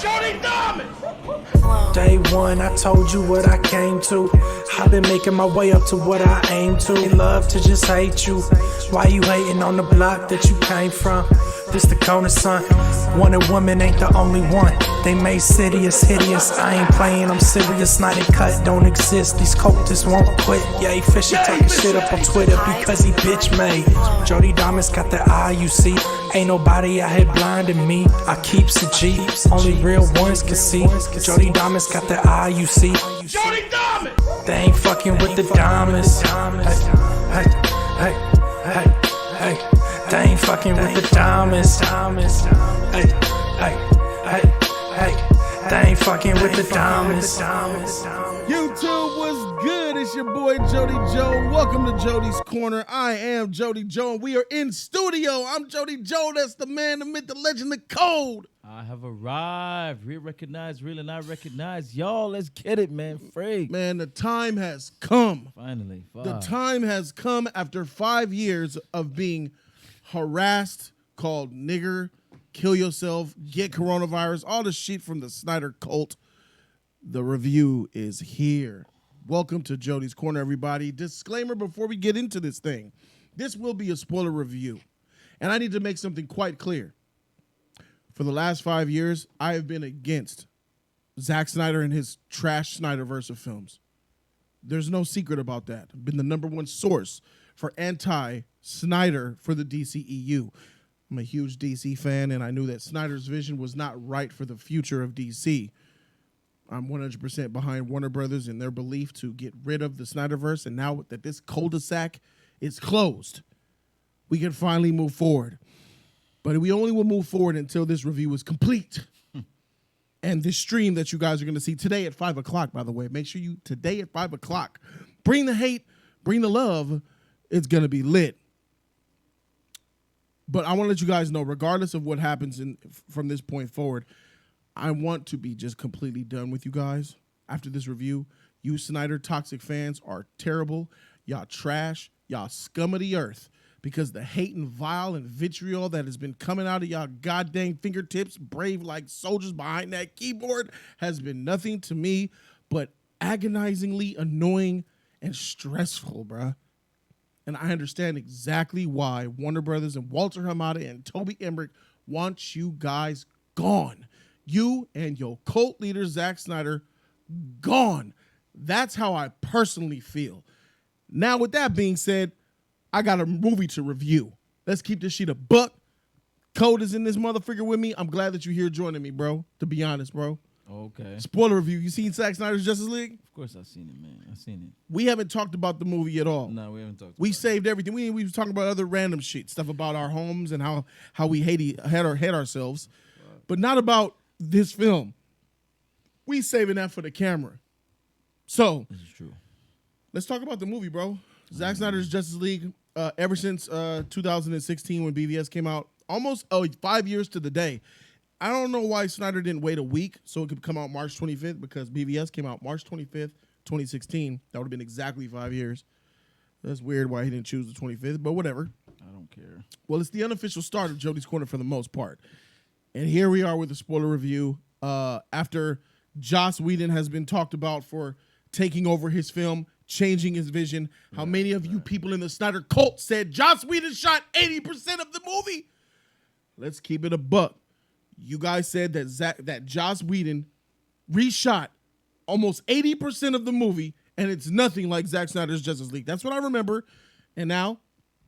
Jody Diamond! Day one, I told you what I came to. I've been making my way up to what I aim to. They love to just hate you. Why you hating on the block that you came from? This the corner, son. Wanted woman ain't the only one. They made Sidious hideous. I ain't playing, I'm serious. SnyderCut don't exist. These cultists won't quit. Yeah, he fishy talking shit up on Twitter because he bitch made. Jody Diamond's got the eye, you see. Ain't nobody out here blinding me. I keeps a G. Only real ones can see. Jody Diamond's got the eye, you see. Jody Diamond! They ain't fucking with the diamonds. Hey, hey, hey, hey, hey. They ain't fucking with the diamonds. Hey, hey, hey, hey. They ain't fucking with the diamonds. YouTube, what's good? It's your boy Jody Joe. Welcome to Jody's Corner. I am Jody Joe, and we are in studio. I'm Jody Joe. That's the man, the myth, the legend, the code. I have arrived. Real recognized, real and I recognize. Y'all, let's get it, man. Freak. Man, the time has come. Finally. Fuck. The time has come after 5 years of being harassed, called nigger, kill yourself, get coronavirus, all the shit from the Snyder cult. The review is here. Welcome to Jody's Corner, everybody. Disclaimer before we get into this thing. This will be a spoiler review. And I need to make something quite clear. For the last 5 years, I have been against Zack Snyder and his trash Snyder-Verse of films. There's no secret about that. I've been the #1 source for anti-Snyder for the DCEU. I'm a huge DC fan, and I knew that Snyder's vision was not right for the future of DC. I'm 100% behind Warner Brothers in their belief to get rid of the Snyder-Verse, and now that this cul-de-sac is closed, we can finally move forward. But we only will move forward until this review is complete. And this stream that you guys are going to see today at 5 o'clock, by the way, make sure you, today at 5 o'clock, bring the hate, bring the love. It's going to be lit. But I want to let you guys know, regardless of what happens from this point forward, I want to be just completely done with you guys after this review. You Snyder toxic fans are terrible. Y'all trash. Y'all scum of the earth. Because the hate and vile and vitriol that has been coming out of y'all goddamn fingertips, brave like soldiers behind that keyboard, has been nothing to me but agonizingly annoying and stressful, bruh. And I understand exactly why Warner Brothers and Walter Hamada and Toby Emmerich want you guys gone. You and your cult leader, Zack Snyder, gone. That's how I personally feel. Now, with that being said, I got a movie to review. Let's keep this shit a buck. Code is in this motherfucker with me. I'm glad that you're here joining me, bro. To be honest, bro. Okay. Spoiler review. You seen Zack Snyder's Justice League? Of course I've seen it, man. I've seen it. We haven't talked about the movie at all. No, we haven't talked about We it. saved everything. We was talking about other random shit, stuff about our homes and how we hate ourselves, but not about this film. We saving that for the camera. So This is true. let's talk about the movie, bro. Zack Snyder's Justice League. Ever since 2016 when BVS came out, almost 5 years to the day. I don't know why Snyder didn't wait a week so it could come out March 25th, because BVS came out March 25th, 2016. That would have been exactly 5 years. That's weird why he didn't choose the 25th, but whatever. I don't care. Well, it's the unofficial start of Jody's Corner for the most part. And here we are with a spoiler review. After Joss Whedon has been talked about for taking over his film, changing his vision. How many of you people in the Snyder cult said Joss Whedon shot 80% of the movie? Let's keep it a buck. You guys said that Joss Whedon reshot almost 80% of the movie, and it's nothing like Zack Snyder's Justice League. That's what I remember. And now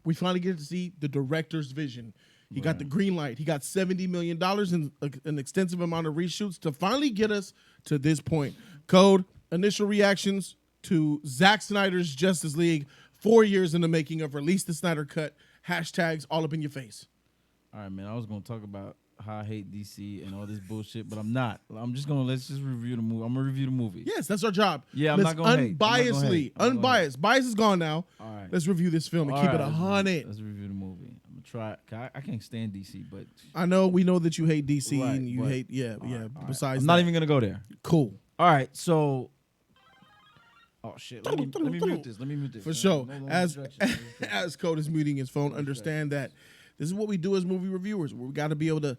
we finally get to see the director's vision. He got the green light. He got $70 million and an extensive amount of reshoots to finally get us to this point. Code, initial reactions to Zack Snyder's Justice League, 4 years in the making of release the SnyderCut, hashtags all up in your face. All right, man. I was going to talk about how I hate DC and all this bullshit, but I'm not. Let's just review the movie. I'm going to review the movie. Yes, that's our job. Yeah, I'm not going to hate. Unbiasedly. Unbiased. Bias is gone now. All right. Let's review this film and All keep right, it 100. Let's review the movie. I'm going to try. I can't stand DC, but I know, we know that you hate DC Right, and you but- hate, all right. besides I'm not that. even going to go there. Cool. All right, so... Oh, shit. Let me mute this. Let me mute this. For sure. No longer As distractions. as Code is muting his phone, understand that this is what we do as movie reviewers. We got to be able to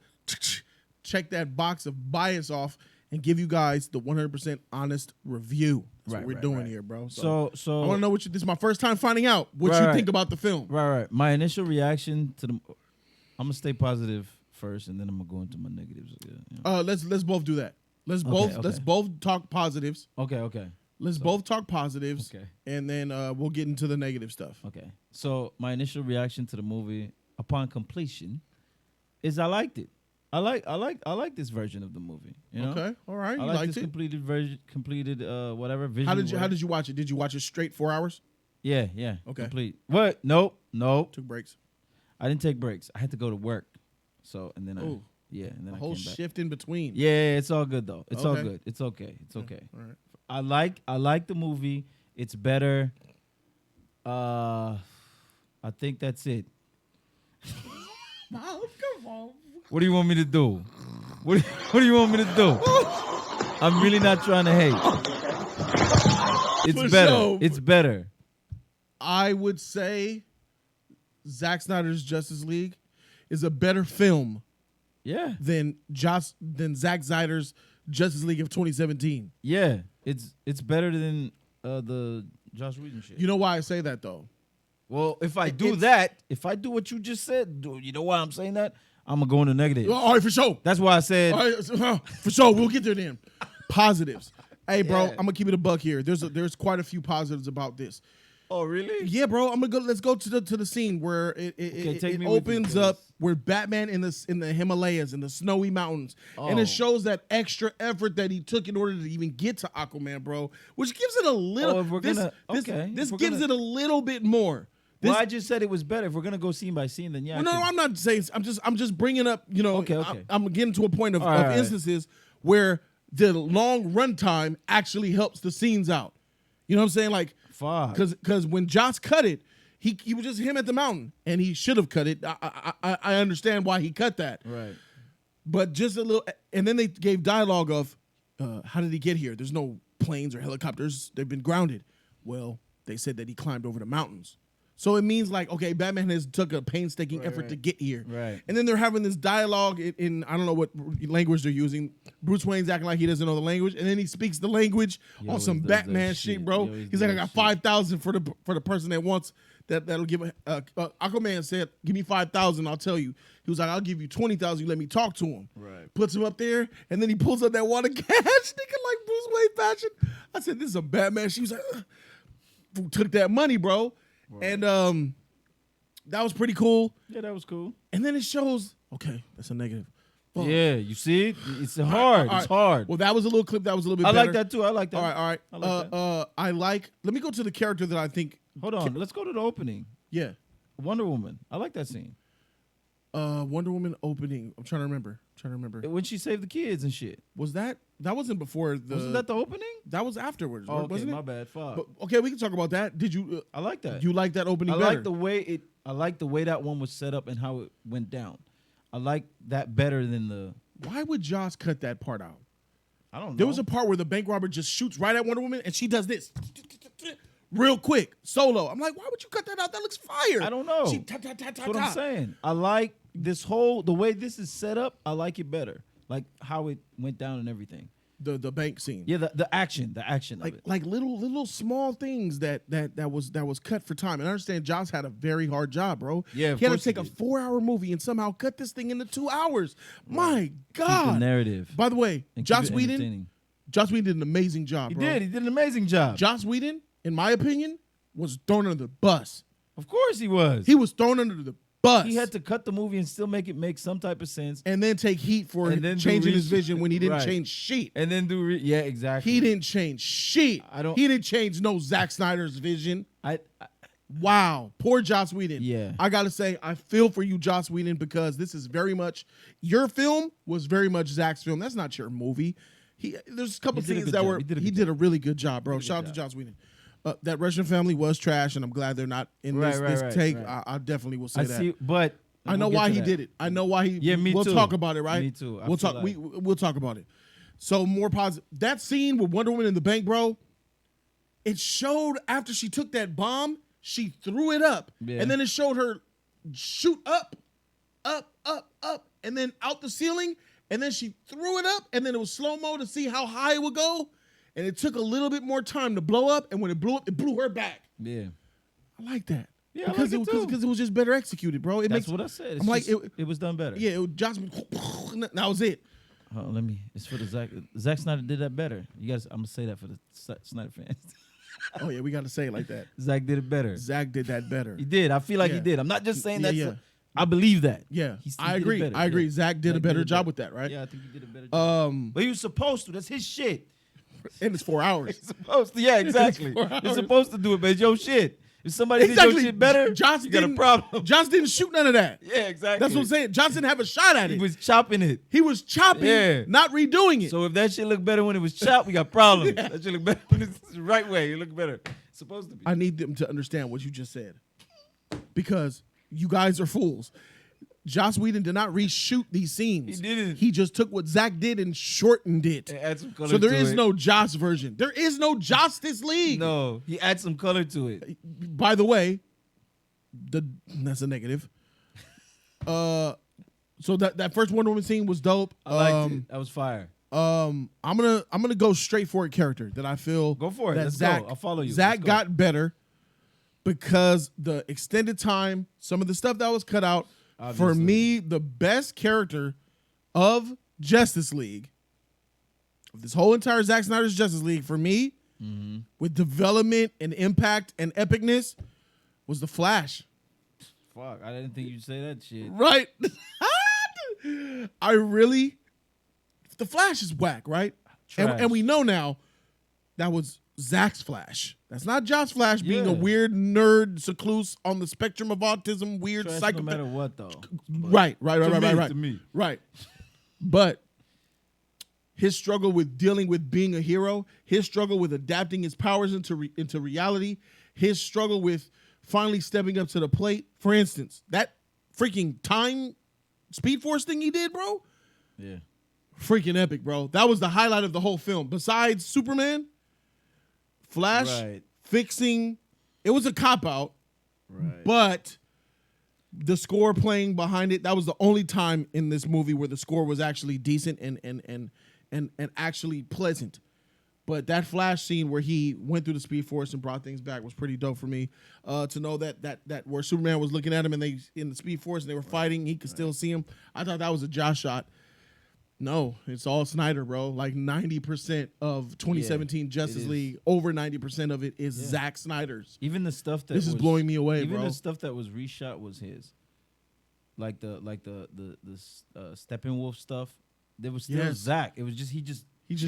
check that box of bias off and give you guys the 100% honest review. That's what we're doing here, bro. So I want to know what you. This is my first time finding out what you think about the film. Right. My initial reaction to the. I'm gonna stay positive first, and then I'm gonna go into my negatives. Yeah. Let's both do that. Let's both talk positives. Okay. Let's both talk positives. Okay. And then we'll get into the negative stuff. Okay. So my initial reaction to the movie upon completion is I liked it. I like this version of the movie. You know? Okay. All right. I You like liked this it. completed whatever vision. How did you watch it? Did you watch it straight 4 hours? Yeah. Okay. Complete. What? Nope. Took breaks. I didn't take breaks. I had to go to work. So and then Ooh. and then A I whole came back. shift in between. Yeah, it's all good though. It's all Okay. good. It's okay. It's okay. All right. I like the movie. It's better. I think that's it. Come on. What do you want me to do? What do you want me to do? I'm really not trying to hate. It's For better. sure. It's better. I would say Zack Snyder's Justice League is a better film Yeah. than Zack Snyder's Justice League of 2017. Yeah. It's better than the Josh Whedon shit. You know why I say that though? Well, if I do what you just said, you know why I'm saying that? I'm gonna go into negative. All right, for sure. That's why I said. All right, for sure. We'll get there then. Positives. Hey, bro, Yeah. I'm gonna keep it a buck here. There's quite a few positives about this. Oh, really? Yeah, bro. I'm gonna go. Let's go to the scene where it take me with you, opens please. up where Batman in the Himalayas in the snowy mountains, and Oh. it shows that extra effort that he took in order to even get to Aquaman, bro. Which gives it a little. if we're this gonna- this, okay, this if we're gives gonna- it a little bit more. Well, I just said it was better. If we're gonna go scene by scene, then yeah. Well, no, I'm not saying. I'm just bringing up. You know, Okay. I'm getting to a point of, All right. instances where the long runtime actually helps the scenes out. You know what I'm saying? Like, Fuck. because when Joss cut it, he was just him at the mountain, and he should have cut it. I understand why he cut that, Right. but just a little. And then they gave dialogue of, how did he get here? There's no planes or helicopters. They've been grounded. Well, they said that he climbed over the mountains. So it means like, okay, Batman has took a painstaking effort to get here. Right. And then they're having this dialogue in I don't know what language they're using. Bruce Wayne's acting like he doesn't know the language, and then he speaks the language He on always some does Batman that shit, shit. bro. He always He's like, I does got shit. 5,000 for the person that wants that'll give. Aquaman said, "Give me 5,000, I'll tell you." He was like, "I'll give you 20,000. You let me talk to him." Right. Puts him up there, and then he pulls up that water cash, nigga, like Bruce Wayne fashion. I said, "This is a Batman." She was like, "Who took that money, bro?" And that was pretty cool. Yeah, that was cool. And then it shows, okay, that's a negative. Fuck. Yeah, you see it? It's hard. All right. It's hard. Well, that was a little clip that was a little bit I better. like that too. I like that. All right. I like that. Let me go to the character that I think. Hold on. Let's go to the opening. Yeah. Wonder Woman. I like that scene. Wonder Woman opening. I'm trying to remember. When she saved the kids and shit. Was that wasn't before the. Wasn't that the opening? That was afterwards, Oh, okay, wasn't it? my bad. Fuck. But, okay, we can talk about that. Did you? I like that. You like that opening I better? like the way it. I like the way that one was set up and how it went down. I like that better than the. Why would Joss cut that part out? I don't know. There was a part where the bank robber just shoots right at Wonder Woman, and she does this real quick, solo. I'm like, why would you cut that out? That looks fire. I don't know. She ta ta ta ta That's what ta. I'm saying. I like the way this is set up. I like it better. Like how it went down and everything. The bank scene. Yeah, the action of Like it. like little small things that was cut for time. And I understand Joss had a very hard job, bro. Yeah, of he had to course he take a did. 4-hour movie and somehow cut this thing into 2 hours. My Keep God. the narrative. By the way, and keep Joss it Whedon entertaining. did an amazing job, He bro. did. He did an amazing job. Joss Whedon, in my opinion, was thrown under the bus. Of course he was. He was thrown under the bus. He had to cut the movie and still make it make some type of sense. and then take heat for And then do changing his research. vision when he didn't Right. change shit. And then yeah, exactly. He didn't change shit. He didn't change no Zack Snyder's vision. I Wow. Poor Joss Whedon. Yeah. I got to say, I feel for you, Joss Whedon, because this is very much, your film was very much Zack's film. That's not your movie. There's a couple He did a scenes good that job. were, He did a he good did a really good job, bro. He did a Shout out good to job. Joss Whedon. That Russian family was trash, and I'm glad they're not in this Right, take. right. I definitely will say I that. see, but I know we'll get why to he that. did it. I know why he. Yeah, me we'll too. talk about it, right? Me too. I We'll feel talk. like- We'll talk about it. So more positive. That scene with Wonder Woman in the bank, bro. It showed after she took that bomb, she threw it up, Yeah. and then it showed her shoot up, and then out the ceiling, and then she threw it up, and then it was slow-mo to see how high it would go, and it took a little bit more time to blow up, and when it blew up, it blew her back. Yeah. I like that. Yeah, because I like it too. because it was just better executed, bro. That's what I said. It's I'm like, just, it was done better. Yeah, Josh, that was it. Let me. It's for the Zack Snyder did that better. You guys, I'm gonna say that for the Snyder fans. Oh yeah, we got to say it like that. Zack did it better. Zack did that better. He did. I feel like he did. I'm not just saying that. I believe that. Yeah, He I did it agree. better. I agree. Yeah. Zack did a better job with that, right? Yeah, I think he did a better job. Um, But he was supposed to. That's his shit. and it's 4 hours. He's supposed to. Yeah, exactly. 4 He's hours. supposed to do it, but it's your shit. If somebody did your shit better, Josh you got a didn't- problem. Josh didn't shoot none of that. Yeah, exactly. That's what I'm saying. Josh didn't have a shot at it. He was chopping it. He was chopping, Yeah. not redoing it. So if that shit looked better when it was chopped, we got problems. That shit look better when it's the right way. It look better. It's supposed to be. I need them to understand what you just said, because you guys are fools. Joss Whedon did not reshoot these scenes. He didn't. He just took what Zack did and shortened it. Add some color So there to is it. no Joss version. There is no Justice League. No, he adds some color to it. By the way, that's a negative. So that first Wonder Woman scene was dope. I liked it. That was fire. I'm gonna go straight for a character that I feel Go for it. that Let's Zack, go. I'll follow you. Zack Let's go. got better because the extended time, some of the stuff that was cut out. For Obviously. me, the best character of Justice League, of this whole entire Zack Snyder's Justice League, for me, with development and impact and epicness, was the Flash. Fuck, I didn't think you'd say that shit. Right? The Flash is whack, right? Trash. And we know now that was Zack's Flash. That's not Josh Flash being a Yeah. weird nerd secluse on the spectrum of autism, weird Trash psychopath. no matter what, though. Right. To me. Right. But his struggle with dealing with being a hero, his struggle with adapting his powers into reality, his struggle with finally stepping up to the plate. For instance, that freaking time Speed Force thing he did, bro, Yeah. freaking epic, bro. That was the highlight of the whole film. Besides Superman, Flash Right. fixing, it was a cop-out, Right. but the score playing behind it, that was the only time in this movie where the score was actually decent and actually pleasant. But that Flash scene where he went through the Speed Force and brought things back was pretty dope for me. To know that where Superman was looking at him and they in the Speed Force and they were fighting, he could still see him. I thought that was a Josh shot. No, it's all Snyder, bro. Like 90% of 2017 Justice is. League, over 90% of it is Zack Snyder's. Even the stuff that This is blowing me away, even bro. the stuff that was reshot was his. Like the Steppenwolf stuff. There was still Yes. Zack. It was just he just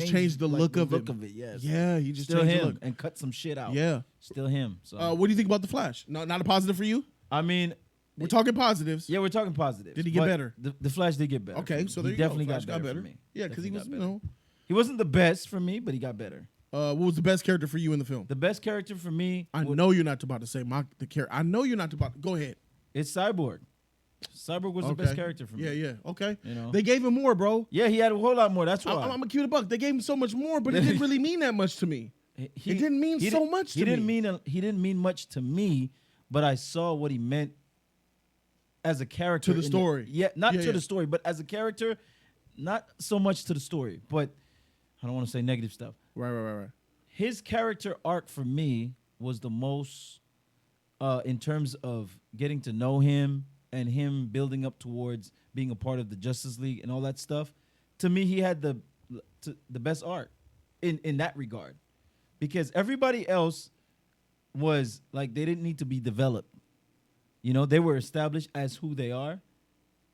changed the look of it. Look of it, yes. Yeah, he just Still changed him the look. and cut some shit out. Yeah. Still him. So What do you think about the Flash? No, not a positive for you? I mean, We're talking positives. yeah, we're talking positive. Did he get better? The Flash did get better. Okay, for me. so there he you go. definitely Flash got better for me. Yeah, because he was, Definitely got better. you He wasn't the best for me, but he got better. know. What was the best character for you in the film? The best character for me, I know you're not about to say the character. I know you're not about. Go ahead. it's Cyborg. Cyborg was the best character for me. Yeah. Okay. You know? They gave him more, bro. Yeah, he had a whole lot more. That's why. I'm gonna keep it a buck. They gave him so much more, but it didn't really mean that much to me. It didn't mean so much to he didn't me. He didn't mean much to me, but I saw what he meant as a character To the in story. not Yeah, to yeah. the story, but as a character, not so much to the story. But I don't want to say negative stuff. Right. His character arc for me was the most, in terms of getting to know him and him building up towards being a part of the Justice League and all that stuff. To me, he had the best arc in that regard, because everybody else was like they didn't need to be developed. You know, they were established as who they are.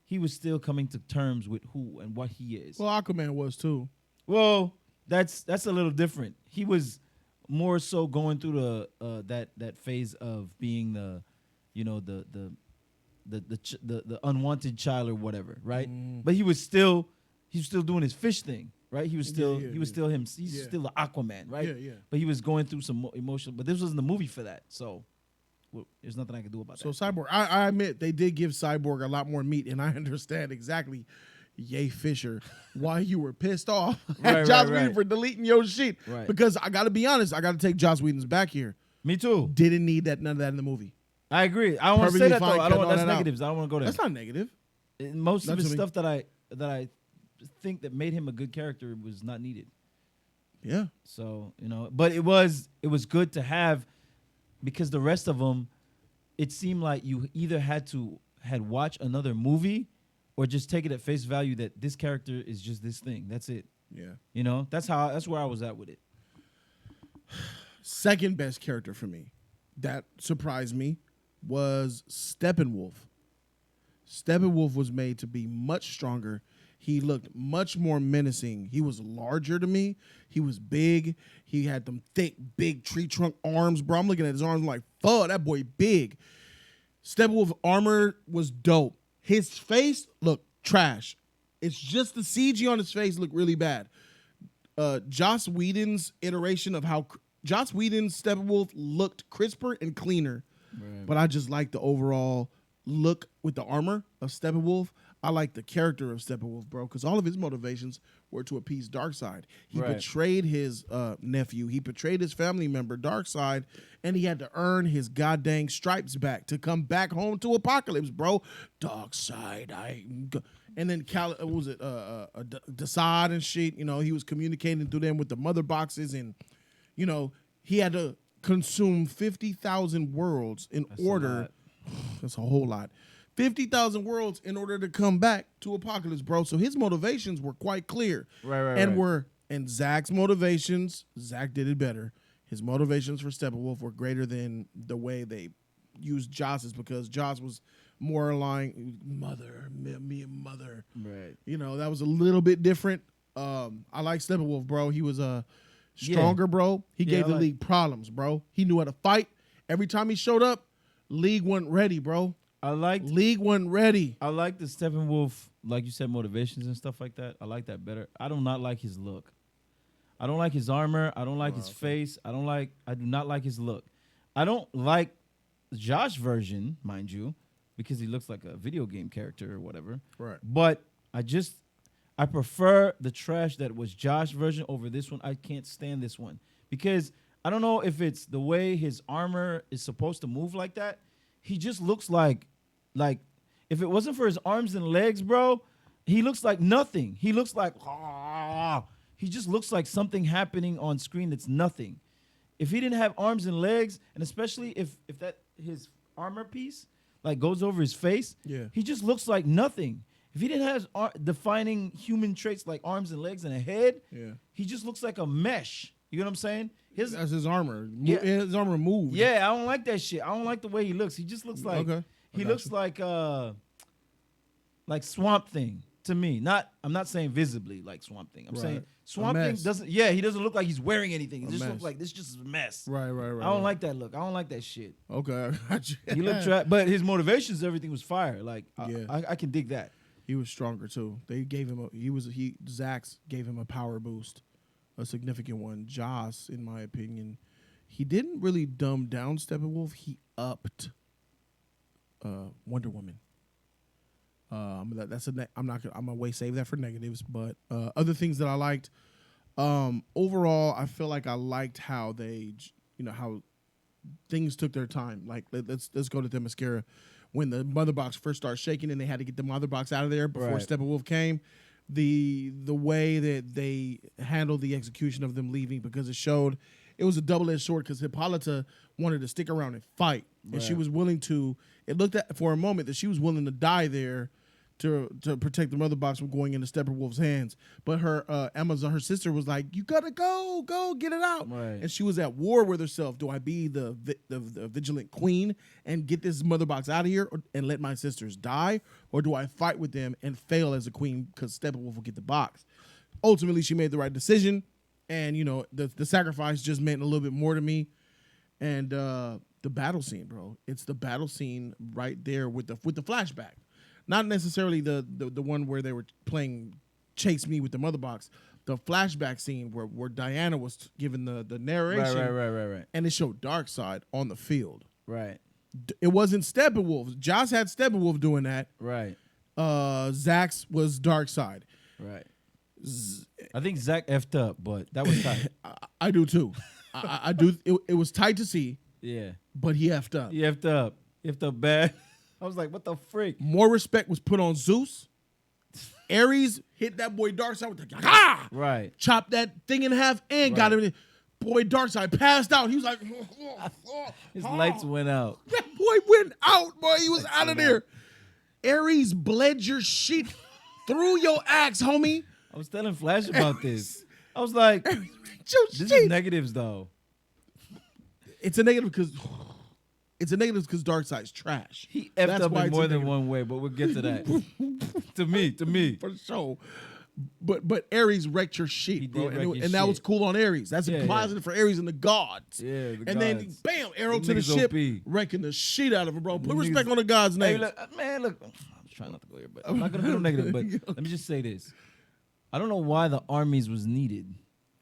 He was still coming to terms with who and what he is. Well, Aquaman was too. Well, that's a little different. He was more so going through the that phase of being the, you know, the unwanted child or whatever, right? But he was still doing his fish thing, right? He was still still him. He's still the Aquaman, right? Yeah. But he was going through some emotional. But this wasn't the movie for that, so there's nothing I can do about So that. Cyborg, I admit they did give Cyborg a lot more meat, and I understand exactly, Yay Fisher, why you were pissed off at Right, Joss right, Whedon right. for deleting your shit. Right. Because I got to be honest, I got to take Joss Whedon's back here. Me too. Didn't need none of that in the movie. I agree. I don't want to Perfectly say that fine though. I don't cutting want all that's that out. negatives. I don't want to go there. That's not negative. Most Not of his to me. stuff that I think that made him a good character was not needed. Yeah. So, but it was good to have, because the rest of them, it seemed like you either had watch another movie or just take it at face value that this character is just this thing. That's it. Yeah. That's where I was at with it. Second best character for me that surprised me was Steppenwolf. Steppenwolf was made to be much stronger. He looked much more menacing. He was larger to me. He was big. He had them thick, big tree trunk arms, bro. I'm looking at his arms like, fuck, that boy big. Steppenwolf armor was dope. His face looked trash. It's just the CG on his face looked really bad. Joss Whedon's iteration of how Joss Whedon's Steppenwolf looked crisper and cleaner. Right. But I just like the overall look with the armor of Steppenwolf. I like the character of Steppenwolf, bro, because all of his motivations were to appease Darkseid. He betrayed his nephew. He betrayed his family member, Darkseid, and he had to earn his goddamn stripes back to come back home to Apocalypse, bro. Darkseid, and then Desaad and shit. He was communicating through them with the mother boxes, and he had to consume 50,000 worlds in order. That's a whole lot. 50,000 worlds in order to come back to Apocalypse, bro. So his motivations were quite clear. And Zack's motivations, Zack did it better. His motivations for Steppenwolf were greater than the way they used Joss's, because Joss was more aligned, mother. Right. That was a little bit different. I like Steppenwolf, bro. He was stronger, bro. He gave the league problems, bro. He knew how to fight. Every time he showed up, league wasn't ready, bro. League wasn't ready. I like the Steppenwolf, like you said, motivations and stuff like that. I like that better. I do not like his look. I don't like his armor. I don't like his face. I do not like his look. I don't like Josh version, mind you, because he looks like a video game character or whatever. Right. But I prefer the trash that was Josh version over this one. I can't stand this one because I don't know if it's the way his armor is supposed to move like that. He just looks like if it wasn't for his arms and legs, bro, he looks like nothing. He looks like he just looks like something happening on screen that's nothing. If he didn't have arms and legs, and especially if that his armor piece like goes over his face, he just looks like nothing. If he didn't have defining human traits like arms and legs and a head, he just looks like a mesh. You know what I'm saying? That's his armor. Yeah. His armor moved. Yeah, I don't like that shit. I don't like the way he looks. He just looks like like Swamp Thing to me. I'm not saying visibly like Swamp Thing. I'm saying Swamp Thing doesn't. Yeah, he doesn't look like he's wearing anything. He just looks like this just is a mess. Right. I don't like that look. I don't like that shit. Okay, I got you. He looked but his motivations, everything was fire. Like I can dig that. He was stronger too. They gave him Zack's gave him a power boost, a significant one. Joss, in my opinion, he didn't really dumb down Steppenwolf. He upped Wonder Woman. I'm gonna save that for negatives. But other things that I liked, overall, I feel like I liked how they, how things took their time. Like let's go to Themyscira. When the mother box first started shaking and they had to get the mother box out of there before Steppenwolf came, the way that they handled the execution of them leaving, because it was a double-edged sword, because Hippolyta wanted to stick around and fight, and she was willing to. It looked at for a moment that she was willing to die there to protect the mother box from going into Steppenwolf's hands. But her her sister was like, "You gotta go get it out," and she was at war with herself. Do I be the vigilant queen and get this mother box out of here and let my sisters die, or do I fight with them and fail as a queen because Steppenwolf will get the box? Ultimately, she made the right decision, and the sacrifice just meant a little bit more to me. And the battle scene, bro, it's the battle scene right there with the flashback. Not necessarily the one where they were playing Chase Me with the mother box. The flashback scene where Diana was given the narration. Right. And it showed Darkseid on the field. Right. It wasn't Steppenwolf. Joss had Steppenwolf doing that. Right. Zack's was Darkseid. Right. I think Zack effed up, but that was tight. I do too. I do. It was tight to see. Yeah. But he effed up. He effed up. He effed up bad. I was like, what the freak? More respect was put on Zeus Ares hit that boy Darkseid with the ah! Right. Chopped that thing in half and got him in. Boy Darkseid passed out. He was like, His lights went out. That boy went out, boy. He was out of there. Ares bled your shit through your axe, homie. I was telling Flash about this. I was like, this is negatives though. It's a negative because Darkseid's trash. He effed up in more than one way, but we'll get to that. to me. For sure. But Ares wrecked your shit, bro. And that was cool on Ares. That's a positive for Ares and the gods. Yeah, the and gods. Then, bam, arrow to the ship, wrecking the shit out of it, bro. Put respect on the gods' name. Look, I'm trying not to go here, but I'm not going to go negative, but let me just say this. I don't know why the armies was needed.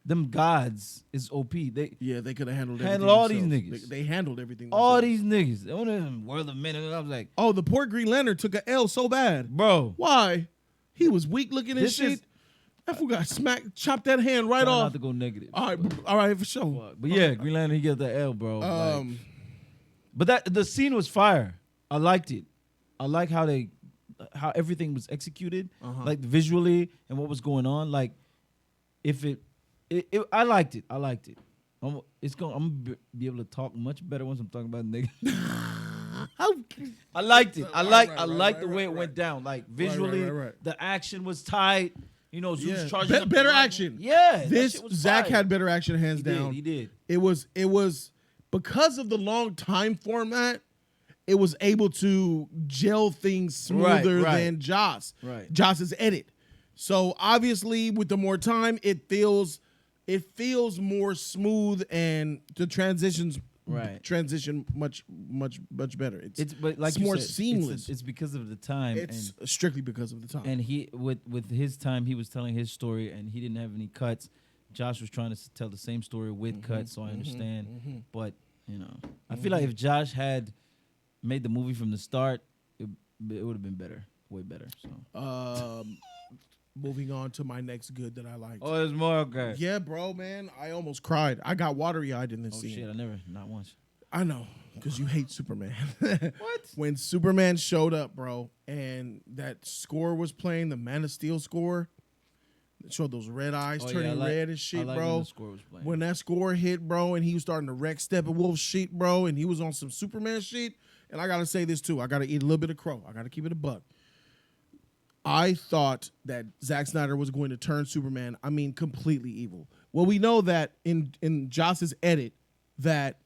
Them gods is OP. They could have handled all these niggas. They handled everything. All these niggas. They wanted World of Men. I was like, oh, the poor Green Lantern took a L so bad, bro. Why? He was weak looking and shit. That fool got smacked, chopped that hand right off. Not to go negative. All right, for sure. But yeah, Green Lantern, he got the L, bro. But the scene was fire. I liked it. I like how everything was executed, like visually and what was going on. Like, I liked it. I'm gonna be able to talk much better once I'm talking about nigga. I liked it. I liked the way it went down. Like visually, the action was tight. You know, Zeus charging better action. Yeah, this Zack had better action, hands down. He did. It was because of the long time format. It was able to gel things smoother than Joss. Right. Joss's edit. So obviously, with the more time, it feels more smooth, and the transition much better. It's more seamless. It's because of the time. It's strictly because of the time. And he with his time, he was telling his story, and he didn't have any cuts. Josh was trying to tell the same story with cuts, so I understand. But you know, I feel like if Josh had made the movie from the start, it would have been better, way better. So. Moving on to my next good that I liked. Oh, there's more? Okay. Yeah, bro, man. I almost cried. I got watery-eyed in this scene. Oh, shit. Not once. I know, because you hate Superman. What? When Superman showed up, bro, and that score was playing, the Man of Steel score, it showed those red eyes turning red and shit, bro. When the score was playing. When that score hit, bro, and he was starting to wreck Steppenwolf's shit, bro, and he was on some Superman shit, and I got to say this, too. I got to eat a little bit of crow. I got to keep it a buck. I thought that Zack Snyder was going to turn Superman, completely evil. Well, we know that in Joss's edit that,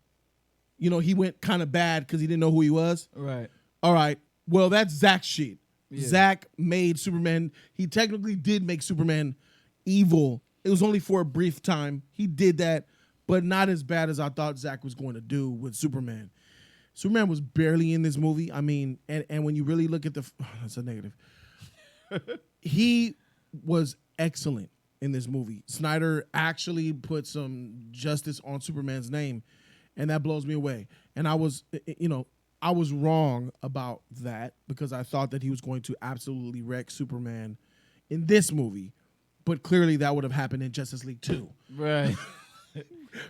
you know, he went kind of bad because he didn't know who he was. Right. All right. Well, that's Zack's shit. Yeah. Zack made Superman. He technically did make Superman evil. It was only for a brief time. He did that, but not as bad as I thought Zack was going to do with Superman. Superman was barely in this movie. And when you really look at that's a negative. He was excellent in this movie. Snyder actually put some justice on Superman's name, and that blows me away. And I was wrong about that because I thought that he was going to absolutely wreck Superman in this movie, but clearly that would have happened in Justice League 2. Right.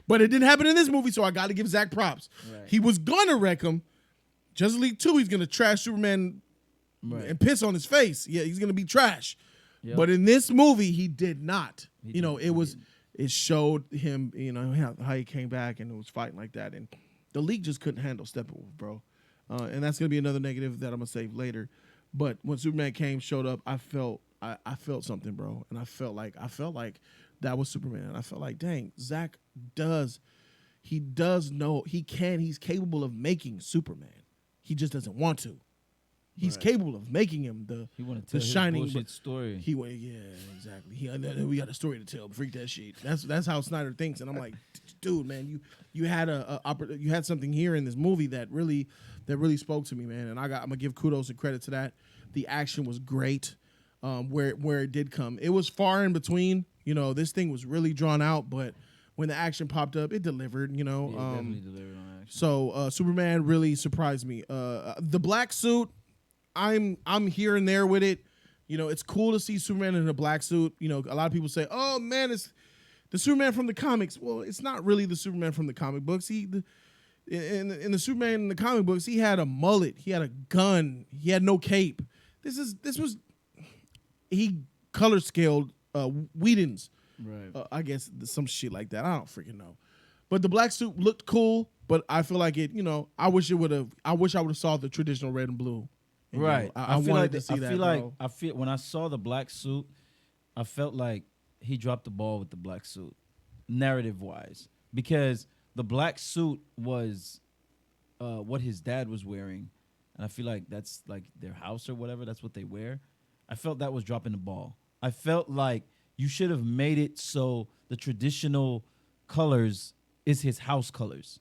But it didn't happen in this movie, so I got to give Zack props. Right. He was going to wreck him. Justice League 2, he's going to trash Superman and piss on his face. Yeah, he's gonna be trash. Yep. But in this movie, he did not. It showed him, how he came back and was fighting like that. And the league just couldn't handle Steppenwolf, bro. And that's gonna be another negative that I'm gonna save later. But when Superman showed up, I felt something, bro. And I felt like that was Superman. And I felt like, dang, Zack does know he's capable of making Superman. He just doesn't want to. He's capable of making him the shining bullshit story. Exactly. We got a story to tell. Freak that shit. That's how Snyder thinks. And I'm like, dude, man, you had something here in this movie that really spoke to me, man. And I'm gonna give kudos and credit to that. The action was great. Where it did come, it was far in between. This thing was really drawn out, but when the action popped up, it delivered. Definitely delivered on action. So Superman really surprised me. The black suit. I'm here and there with it. It's cool to see Superman in a black suit. A lot of people say, "Oh man, it's the Superman from the comics." Well, it's not really the Superman from the comic books. In the Superman in the comic books, he had a mullet, he had a gun, he had no cape. he color scaled Whedon's. Right. I guess some shit like that. I don't freaking know. But the black suit looked cool, but I feel like it. I wish I would have saw the traditional red and blue. And Right. I feel wanted like to see I that. feel like bro. I feel when I saw the black suit, I felt like he dropped the ball with the black suit, narrative wise, because the black suit was what his dad was wearing, and I feel like that's like their house or whatever. That's what they wear. I felt that was dropping the ball. I felt like you should have made it so the traditional colors is his house colors.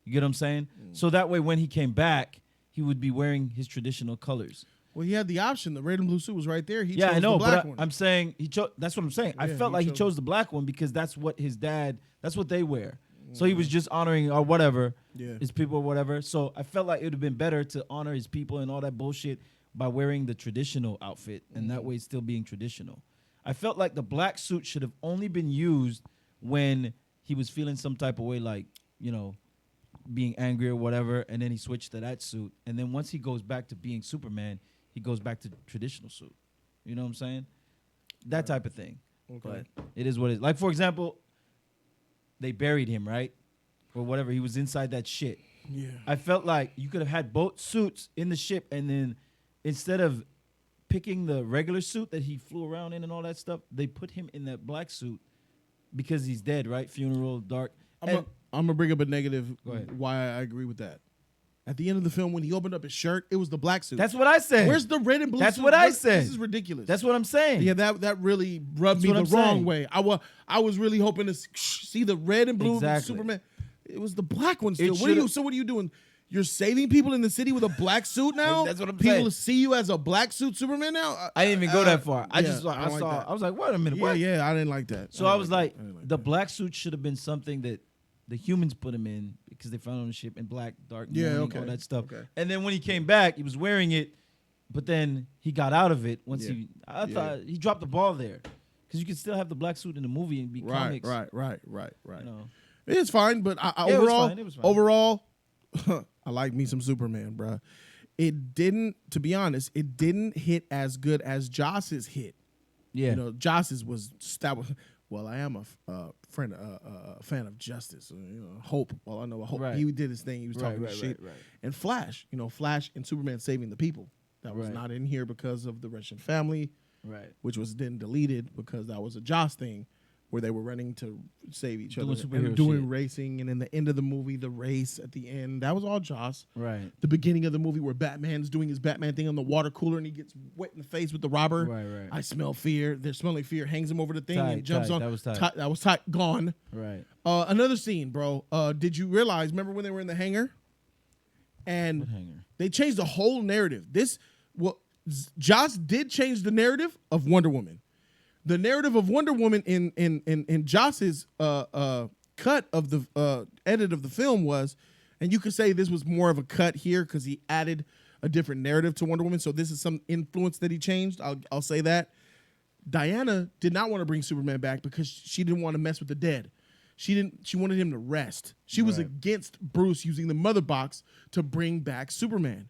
You get what I'm saying? So that way, when he came back, he would be wearing his traditional colors. Well, he had the option. The red and blue suit was right there. He Yeah, chose I know, the black but one. I'm saying he chose. That's what I'm saying. I Yeah, felt he like he chose- chose the black one because that's what his dad. That's what they wear. So he was just honoring or whatever Yeah. his people or whatever. So I felt like it would have been better to honor his people and all that bullshit by wearing the traditional outfit and that way still being traditional. I felt like the black suit should have only been used when he was feeling some type of way, like being angry or whatever, and then he switched to that suit. And then once he goes back to being Superman, he goes back to traditional suit. You know what I'm saying? That type of thing. Okay. But it is what it is. Like, for example, they buried him, right? Or whatever. He was inside that shit. Yeah. I felt like you could have had both suits in the ship, and then instead of picking the regular suit that he flew around in and all that stuff, they put him in that black suit because he's dead, right? Funeral, dark. I'm gonna bring up a negative. Go ahead. Why I agree with that. At the end of the film, when he opened up his shirt, it was the black suit. That's what I said. Where's the red and blue? That's suit? what I said. This is ridiculous. That's what I'm saying. Yeah, that really rubbed That's me what the I'm wrong saying. way. I was really hoping to see the red and blue Exactly. Superman. It was the black one still. should've- What are you doing? You're saving people in the city with a black suit now? That's what I'm people saying. see you as a black suit Superman now? I didn't even go that far. I yeah, just I don't like that. I was like, wait a minute. Yeah, what? yeah, I didn't like that. So I was like, I didn't like the that. black suit should have been something that the humans put him in because they found on the ship in black, dark, Yeah, morning, okay, all that stuff. okay. And then when he came back, he was wearing it, but then he got out of it once Yeah. I thought he dropped the ball there because you could still have the black suit in the movie and be Right, comics. right. You know. It's fine, but Yeah, it was fine, it was fine. overall, I like me some Superman, bruh. It didn't, to be honest, it didn't hit as good as Joss's hit. Yeah. Joss's was that was. Well, I am a fan of Justice. Hope. Well, I know Hope. Right. He did his thing. He was Right, talking right, shit. right. And Flash. Flash and Superman saving the people. That was Right. not in here because of the Russian family, Right. which was then deleted because that was a Joss thing, where they were running to save each Doing other superhero and doing shit. racing. And in the end of the movie, the race at the end, that was all Joss. Right. The beginning of the movie where Batman's doing his Batman thing on the water cooler and he gets wet in the face with the robber. Right. I smell fear. They're smelling fear. Hangs him over the thing Tight, and jumps tight. on. That was tight. That was tight. Gone. Right. Another scene, bro. Did you realize? Remember when they were in the hangar? And What hanger? they changed the whole narrative. Joss did change the narrative of Wonder Woman. The narrative of Wonder Woman in Joss's cut of the edit of the film was, and you could say this was more of a cut here because he added a different narrative to Wonder Woman. So this is some influence that he changed. I'll say that. Diana did not want to bring Superman back because she didn't want to mess with the dead. She wanted him to rest. She was Right. against Bruce using the mother box to bring back Superman.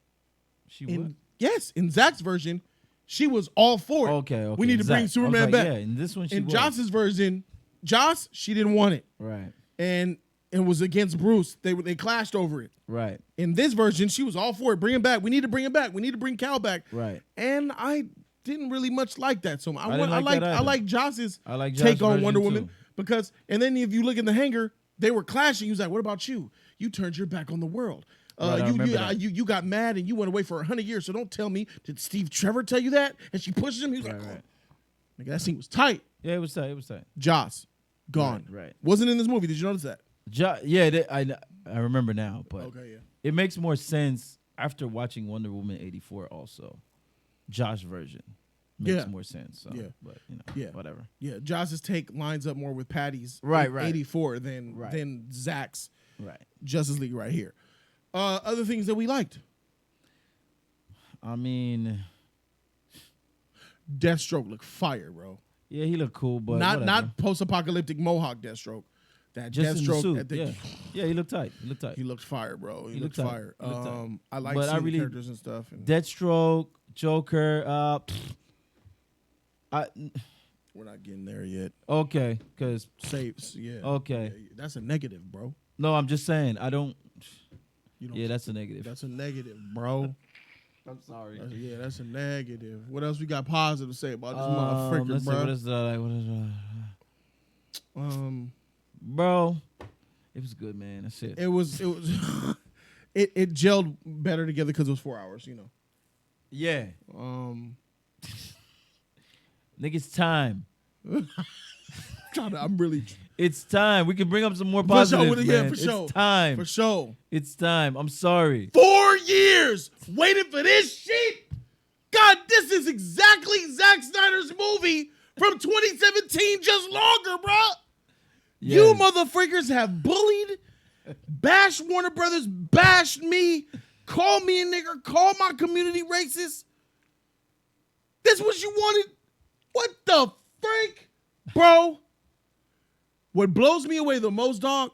She would. Yes, in Zack's version, she was all for it. Okay. We need to Zack. bring I was Superman like, back. Yeah, in this one she In was. Joss's version, Joss, she didn't want it. Right. And it was against Bruce. They clashed over it. Right. In this version, she was all for it. Bring him back. We need to bring him back. We need to bring Cal back. Right. And I didn't really much like that so much. I didn't like that I either. like Joss's I like take Joss's on version Wonder too. Woman because, and then if you look in the hangar, they were clashing. He was like, "What about you? You turned your back on the world. Right, I remember that. You got mad and you went away for 100 years. So don't tell me. Did Steve Trevor tell you that?" And she pushes him. He was Right, like, right. "Nigga, that scene was tight." Yeah, it was tight. It was tight. Joss gone. Right. Wasn't in this movie. Did you notice that? I remember now, but Okay, yeah. it makes more sense after watching Wonder Woman 84 also. Josh version makes Yeah. more sense. So, Yeah. But, Yeah. whatever. Yeah, Joss's take lines up more with Patty's Right, in right. 84 than Right. Zack's Right. Justice League right here. Other things that we liked. I mean, Deathstroke looked fire, bro. yeah, he looked cool, but not whatever. not post-apocalyptic Mohawk Deathstroke. That Just in the Deathstroke suit. at the, Yeah, he looked tight. He looked tight. he looked fire, bro. He, He looked looked tight. fire. He looked tight. I like But I seeing the really- characters and stuff. And Deathstroke, Joker, We're not getting there yet. Okay, because Saves, yeah. Okay. Yeah, that's a negative, bro. no, I'm just saying I don't. You don't Yeah, that's a negative. That's a negative, bro. I'm sorry. Yeah, that's a negative. What else we got positive to say about this motherfucker, Let's see, bro? what is what is Um, bro? It was good, man. That's it. it was it gelled better together because it was 4 hours, you know. Yeah, Um, nigga, it's time. I'm really It's time. We can bring up some more For sure, positives, yeah, man. for sure. It's time. for sure. It's time. I'm sorry. 4 years waiting for this shit. God, this is exactly Zack Snyder's movie from 2017, just longer, bro. Yes. You motherfuckers have bullied, bashed Warner Brothers, bashed me, called me a nigger, called my community racist. This what you wanted? What the freak? Bro, what blows me away the most, dog,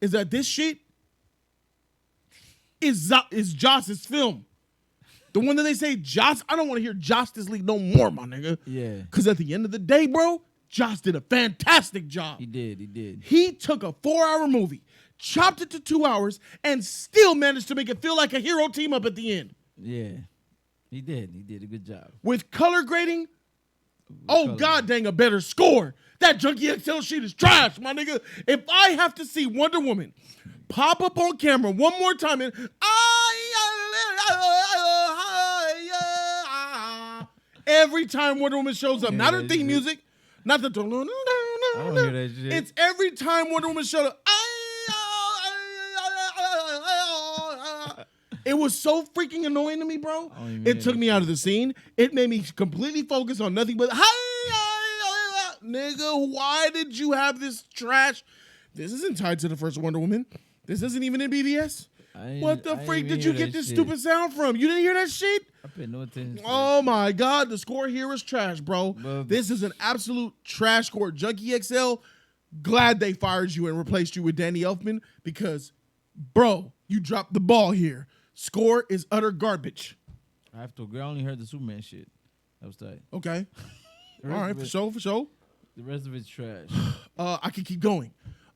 is that this shit is Joss's film. The one that they say Joss, I don't want to hear Justice League no more, my nigga. Yeah. Because at the end of the day, bro, Joss did a fantastic job. He did. He did. He took a 4-hour movie, chopped it to 2 hours, and still managed to make it feel like a hero team up at the end. Yeah. He did. He did a good job. With color grading, god dang, a better score. That Junkie XL shit is trash, my nigga. If I have to see Wonder Woman pop up on camera one more time and every time Wonder Woman shows up, not her theme music, not the I don't hear that shit. it's every time Wonder Woman showed up. It was so freaking annoying to me, bro. It took me out of the scene. It made me completely focus on nothing but nigga, why did you have this trash? This isn't tied to the first Wonder Woman. This isn't even in BBS. What the freak did you get this stupid sound from? You didn't hear that shit? I paid no attention. Oh my God, the score here is trash, bro. This is an absolute trash score. Junkie XL, glad they fired you and replaced you with Danny Elfman because, bro, you dropped the ball here. Score is utter garbage. I have to agree. I only heard the Superman shit. That was tight. Okay. The All rest right, of for it- sure, for sure. The rest of it's trash. I can keep going.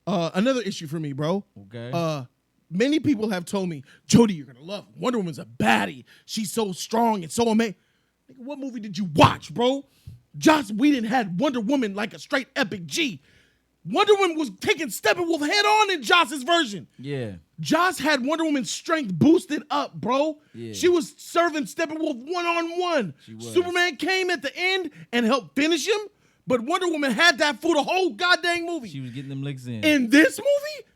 Another issue for me, bro. Okay. Many people have told me, Jody, you're gonna love her. Wonder Woman's a baddie. She's so strong and so amazing. What movie did you watch, bro? Joss Whedon had Wonder Woman like a straight epic G. Wonder Woman was taking Steppenwolf head on in Joss's version. Yeah. Joss had Wonder Woman's strength boosted up, bro. Yeah. She was serving Steppenwolf one-on-one. She was. Superman came at the end and helped finish him, but Wonder Woman had that for the whole goddamn movie. She was getting them licks in. In this movie,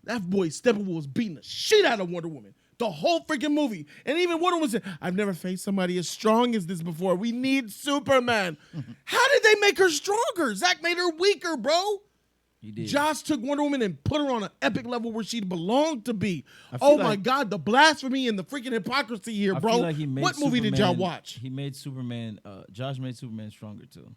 that boy Steppenwolf was beating the shit out of Wonder Woman. The whole freaking movie. And even Wonder Woman said, I've never faced somebody as strong as this before. We need Superman. How did they make her stronger? Zack made her weaker, bro. He did. Joss took Wonder Woman and put her on an epic level where she belonged to be. I feel Oh my like- God, the blasphemy and the freaking hypocrisy here, I bro. feel like he made What movie did y'all Superman- watch? He made Superman. Josh made Superman stronger too.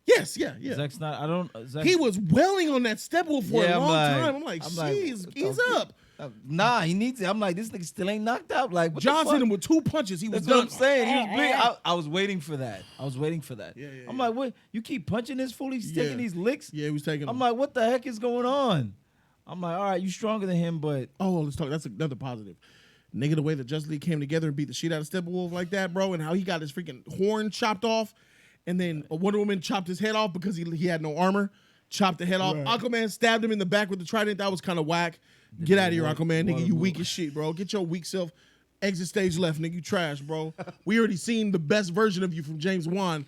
Yes, yeah. Zack Snyder. I don't. Zack, He was wailing on that Steppenwolf for Yeah, a I'm long like- time. I'm like, I'm like, jeez, what the he's fuck? up. Nah, he needs it. I'm like, this nigga still ain't knocked out. Like, what Joss the hit fuck? him with 2 punches. He was That's what done. I'm saying. He was big. I was waiting for that. Yeah, I'm like, what? You keep punching this fool? He's taking these licks? Yeah, he was taking I'm them. like, what the heck is going on? I'm like, all right, you stronger than him, but Oh, let's talk. That's another positive. Nigga, the way the Justice League came together and beat the shit out of Steppenwolf like that, bro, and how he got his freaking horn chopped off, and then Wonder Woman chopped his head off because he had no armor, chopped the head off. Right. Aquaman stabbed him in the back with the trident. That was kind of whack. Get out of here, water- Aquaman, nigga. water You move. weak as shit, bro. Get your weak self. Exit stage left, nigga. You trash, bro. We already seen the best version of you from James Wan.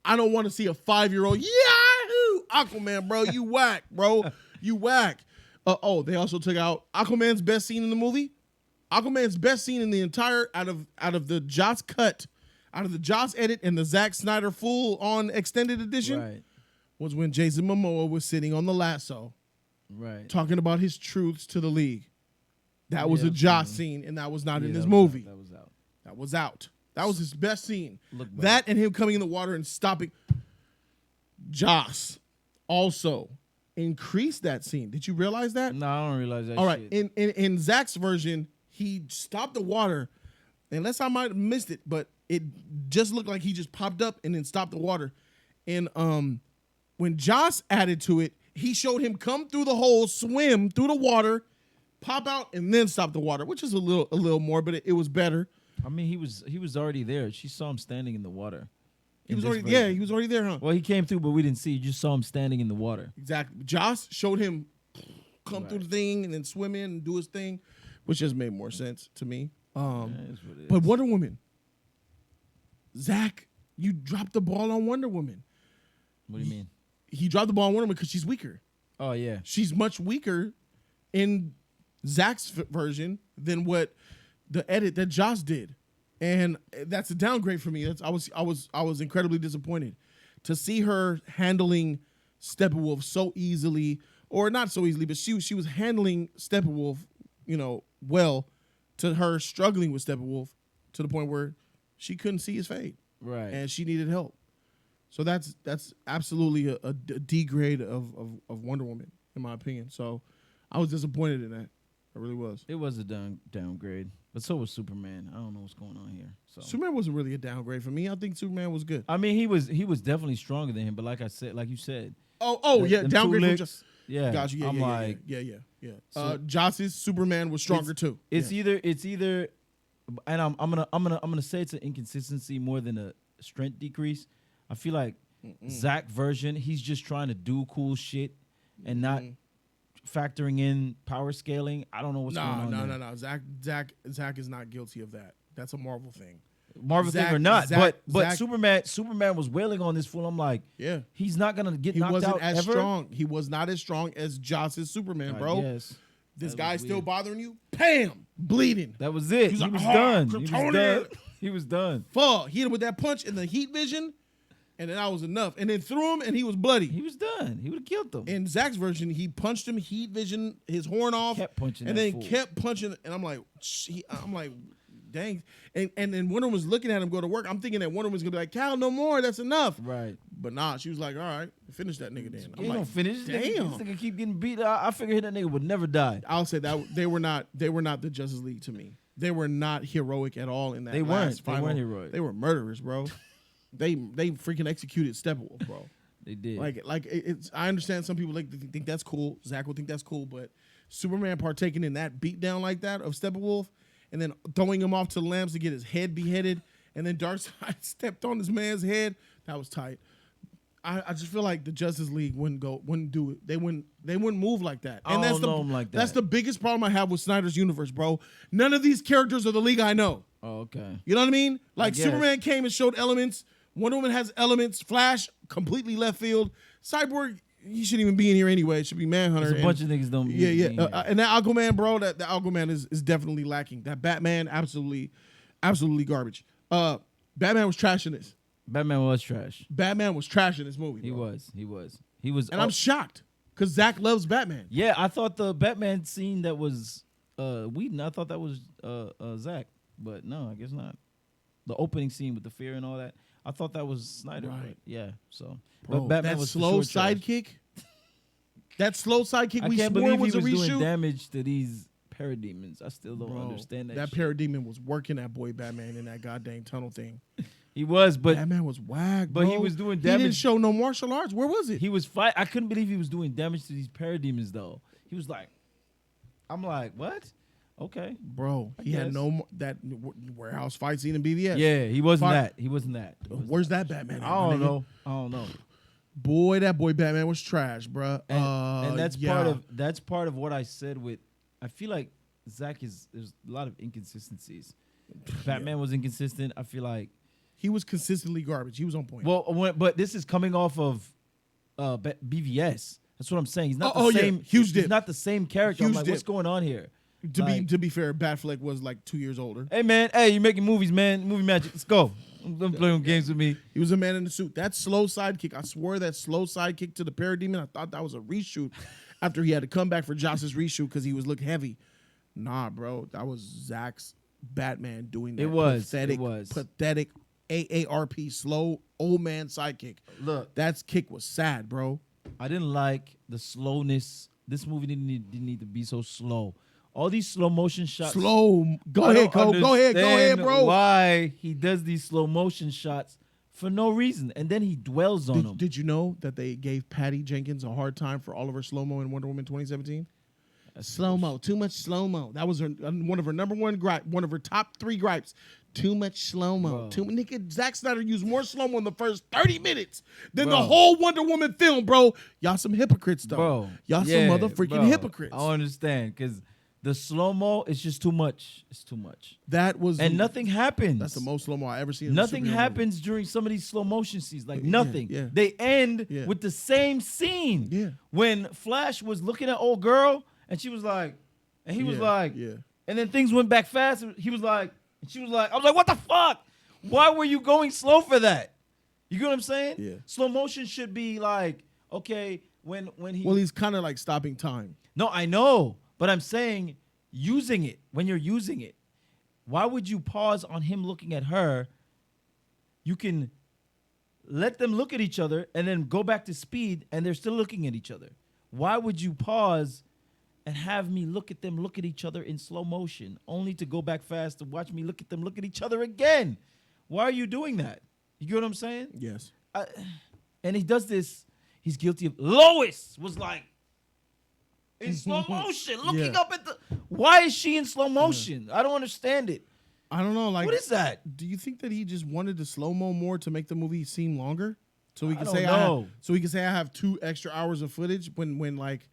I don't want to see a 5-year-old. Yahoo! Aquaman, bro. You whack, bro. You whack. They also took out Aquaman's best scene in the movie. Aquaman's best scene in the entire out of the Joss cut, out of the Joss edit and the Zack Snyder full on extended edition right, was when Jason Momoa was sitting on the lasso right. talking about his truths to the league. That was Yeah, a I've Joss seen scene, and that was not in Yeah, this that was movie. out. That was out. That was out. That was his best scene. Look back. That and him coming in the water and stopping. Joss also increased that scene. Did you realize that? No, I don't realize that. All right. shit. In Zack's version, he stopped the water, unless I might have missed it, but it just looked like he just popped up and then stopped the water. And when Joss added to it, he showed him come through the hole, swim through the water, pop out, and then stop the water, which is a little more, but it was better. I mean, he was already there. She saw him standing in the water. He was already there, huh? Well, he came through, but we didn't see. You just saw him standing in the water. Exactly. Joss showed him come through the thing and then swim in and do his thing, which just made more sense to me. But Wonder Woman, Zack, you dropped the ball on Wonder Woman. What do you mean? He dropped the ball on Wonder Woman because she's weaker. Oh yeah, she's much weaker in Zack's version than what the edit that Joss did, and that's a downgrade for me. I was incredibly disappointed to see her handling Steppenwolf so easily, or not so easily, but she was handling Steppenwolf, well, to her struggling with Steppenwolf to the point where she couldn't see his fate, right, and she needed help. So that's absolutely a degrade of Wonder Woman, in my opinion. So I was disappointed in that. I really was. It was a downgrade, but so was Superman. I don't know what's going on here. So Superman wasn't really a downgrade for me. I think Superman was good. I mean, he was definitely stronger than him, but like you said. Yeah, downgrade from just yeah. Gotcha. Yeah. Joss's Superman was stronger too. It's either, and I'm gonna say it's an inconsistency more than a strength decrease. I feel like Zack version, he's just trying to do cool shit and not factoring in power scaling. I don't know what's going on. No. Zack is not guilty of that. That's a Marvel thing. Thing or not, but Zack, Superman was wailing on this fool. I'm like, yeah, he's not gonna get knocked out. He wasn't as ever. strong. He was not as strong as Joss's Superman, bro. Yes. This guy's still bothering you. Bam, bleeding. That was it. He was done. He was done. Fuck. Hit him with that punch in the heat vision. And then that was enough. And then threw him, and he was bloody. He was done. He would have killed them. In Zack's version, he punched him, heat vision, his horn off, kept punching, and then kept punching. And I'm like, dang. And then Wonder Woman was looking at him go to work. I'm thinking that Wonder Woman's gonna be like, Cal, no more. That's enough. Right. But nah, she was like, all right, finish that nigga then. I'm like, finish. Damn. This nigga keep getting beat. I figured that nigga would never die. I'll say that they were not the Justice League to me. They were not heroic at all in that. They weren't heroic. They were murderers, bro. They freaking executed Steppenwolf, bro. They did. Like it's. I understand some people think that's cool. Zack would think that's cool, but Superman partaking in that beatdown like that of Steppenwolf, and then throwing him off to the lamps to get his head beheaded, and then Darkseid stepped on this man's head. That was tight. I just feel like the Justice League wouldn't do it. They wouldn't move like that. And that's the biggest problem I have with Snyder's universe, bro. None of these characters are the League I know. Oh, okay. You know what I mean? Like Superman came and showed elements. Wonder Woman has elements. Flash, completely left field. Cyborg, he shouldn't even be in here anyway. It should be Manhunter. There's a bunch of niggas don't. And that Aquaman, bro, the Aquaman is definitely lacking. That Batman, absolutely garbage. Batman was trash in this. Batman was trash. Batman was trash in this movie. He bro. He was. And I'm shocked because Zack loves Batman. Yeah, I thought the Batman scene that was Whedon, I thought that was Zack, but no, I guess not. The opening scene with the fear and all that, I thought that was Snyder. Right. But yeah, so. Bro, but Batman that was slow sidekick. That slow sidekick we can't swore believe was he a was reshoot. doing damage to these parademons. I still don't understand that. That shit. parademon was working that boy Batman in that goddamn tunnel thing. He was, but Batman was whack. Bro. But he was doing damage. He didn't show no martial arts. Where was it? He was fight. I couldn't believe he was doing damage to these parademons though. He was like, I'm like, what? Okay, bro. He had no that warehouse fight scene in BVS. Yeah, he wasn't that. He wasn't that. Where's that Batman? I don't know. Boy, that boy Batman was trash, bro. And that's part of what I said with. I feel like Zack there's a lot of inconsistencies. Batman was inconsistent. I feel like he was consistently garbage. He was on point. Well, but this is coming off of BVS. That's what I'm saying. He's not the same. Yeah. Huge dip. He's not the same character. Huge I'm like, dip. what's going on here? To be fair, Batfleck was like 2 years older. Hey man, you're making movies, man. Movie magic. Let's go. Don't play games with me. He was a man in the suit. That slow sidekick, I swear that slow sidekick to the parademon, I thought that was a reshoot after he had to come back for Joss's reshoot because he was looking heavy. Nah, bro. That was Zack's Batman doing that. Pathetic AARP, slow old man sidekick. Look, that kick was sad, bro. I didn't like the slowness. This movie didn't need to be so slow. All these slow motion shots. Go ahead, Cole. Go ahead, bro. Why he does these slow motion shots for no reason, and then he dwells on him. Did you know that they gave Patty Jenkins a hard time for all of her slow-mo in Wonder Woman 2017? Slow-mo, too much slow-mo. That was one of her number one gripe, one of her top 3 gripes. Too much slow-mo. Nigga, Zack Snyder used more slow-mo in the first 30 minutes than the whole Wonder Woman film, bro. Y'all some hypocrites, though. Bro, Y'all some motherfucking hypocrites. I understand, because the slow-mo is just too much. It's too much. That was... And nothing happens. That's the most slow-mo I ever seen. Nothing happens during some of these slow motion scenes. Like nothing. Yeah. They end with the same scene. Yeah. When Flash was looking at old girl and she was like, and he was like, yeah. And then things went back fast. And he was like, and she was like, I was like, what the fuck? Why were you going slow for that? You get what I'm saying? Yeah. Slow motion should be like, okay, when he. Well, he's kind of like stopping time. No, I know. But I'm saying using it, when you're using it, why would you pause on him looking at her? You can let them look at each other and then go back to speed and they're still looking at each other. Why would you pause and have me look at them look at each other in slow motion only to go back fast to watch me look at them look at each other again? Why are you doing that? You get what I'm saying? Yes. And he does this. He's guilty of... Lois was like, in slow motion, looking up at the... Why is she in slow motion? I don't understand it. I don't know. Like, what is that? Do you think that he just wanted to slow mo more to make the movie seem longer, so he can I say don't know. I have 2 extra hours of footage when like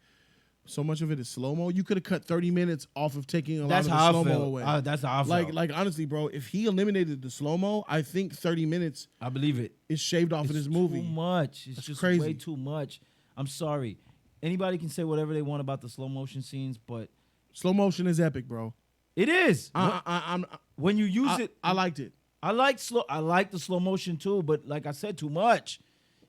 so much of it is slow mo? You could have cut 30 minutes off of taking a lot of the slow mo away. That's how I felt. Like honestly, bro, if he eliminated the slow mo, I think 30 minutes. I believe it. Is shaved off of this movie. Too much. It's That's just crazy. way too much. I'm sorry. Anybody can say whatever they want about the slow motion scenes, but slow motion is epic, bro. it is. When you use it, I liked it. I like the slow motion too, but like I said, too much.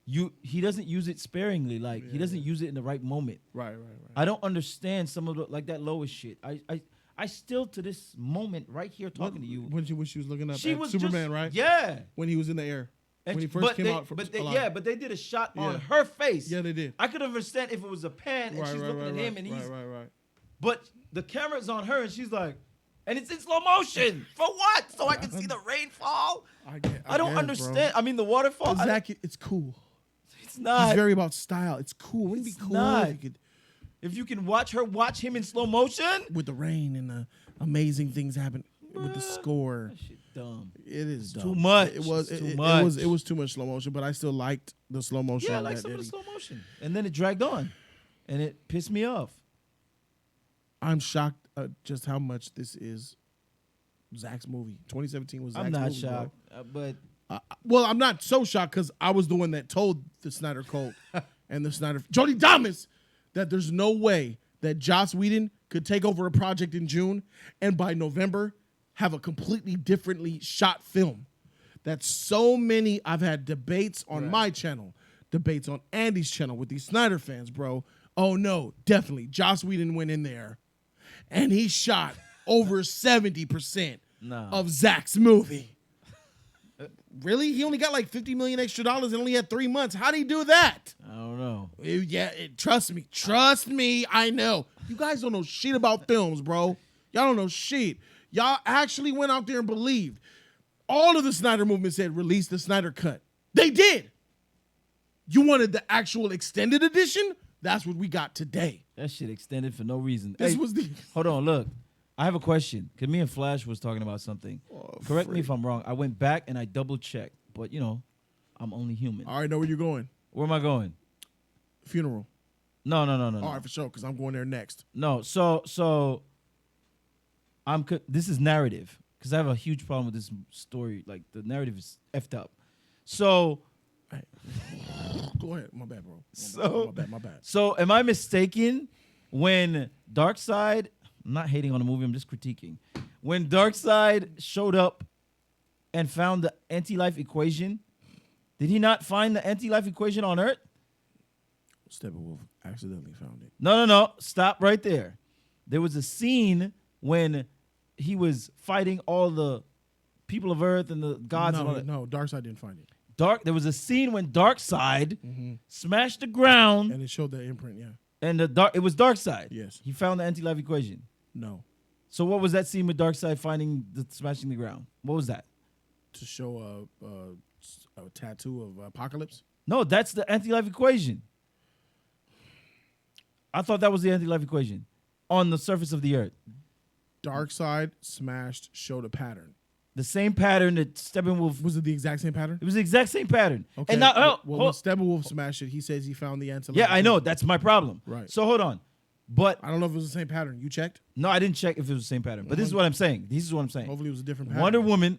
He doesn't use it sparingly. Like he doesn't use it in the right moment. Right. I don't understand some of the like that Lois shit. I still to this moment right here talking to you. When she was looking up She at was Superman, just, right? Yeah. When he was in the air. And When he first came out from but alive. they did a shot Yeah. on her face. Yeah, they did. I could understand if it was a pan and she's looking at him and he's right. but the camera's on her and she's like, and it's in slow motion. For what? So I can see the rainfall? I don't understand. I mean the waterfall. Zach, it's cool. It's not. It's very about style. It's cool. Wouldn't it be cool if you can watch him in slow motion? With the rain and the amazing things happen with the score. That shit dumb. It is dumb. Too much. It was too much. It was too much slow motion, but I still liked the slow motion. Yeah, I like some of the slow motion. And then it dragged on. And it pissed me off. I'm shocked just how much this is Zack's movie. 2017 was Zack's movie. I'm not bro. shocked. But well, I'm not so shocked because I was the one that told the Snyder Cult and the Snyder Jody Thomas that there's no way that Joss Whedon could take over a project in June and by November have a completely differently shot film. That's so many. I've had debates on my channel, debates on Andy's channel with these Snyder fans, bro. Oh no, definitely. Joss Whedon went in there and he shot over 70% of Zack's movie. Really? He only got like $50 million extra and only had 3 months. How'd he do that? I don't know. Trust me, I know. You guys don't know shit about films, bro. Y'all don't know shit. Y'all actually went out there and believed. All of the Snyder movement said release the Snyder Cut. They did. You wanted the actual extended edition? That's what we got today. That shit extended for no reason. This was the... Hold on, look. I have a question. Because me and Flash was talking about something. Correct me if I'm wrong. I went back and I double-checked. But, you know, I'm only human. I already know where you're going. Where am I going? Funeral. No. All right, for sure, because I'm going there next. No, so this is narrative. Because I have a huge problem with this story. Like, the narrative is effed up. So... Go ahead. My bad, bro. My bad. So am I mistaken when Darkseid... I'm not hating on the movie. I'm just critiquing. When Darkseid showed up and found the anti-life equation, did he not find the anti-life equation on Earth? Steppenwolf accidentally found it. No. Stop right there. There was a scene when he was fighting all the people of Earth and the gods. No, Darkseid didn't find it. There was a scene when Darkseid smashed the ground. And it showed that imprint, yeah. And it was Darkseid. Yes. He found the anti-life equation. No. So what was that scene with Darkseid smashing the ground? What was that? To show a tattoo of Apocalypse? No, that's the anti-life equation. I thought that was the anti-life equation on the surface of the earth. Darkseid smashed showed a pattern. The same pattern that Steppenwolf. Was it the exact same pattern? It was the exact same pattern. Okay. And now, well, when Steppenwolf smashed it, he says he found the answer. yeah, I know. That's my problem. Right. So hold on. But I don't know if it was the same pattern. You checked? no, I didn't check if it was the same pattern. But this is what I'm saying. Hopefully it was a different pattern. Wonder Woman,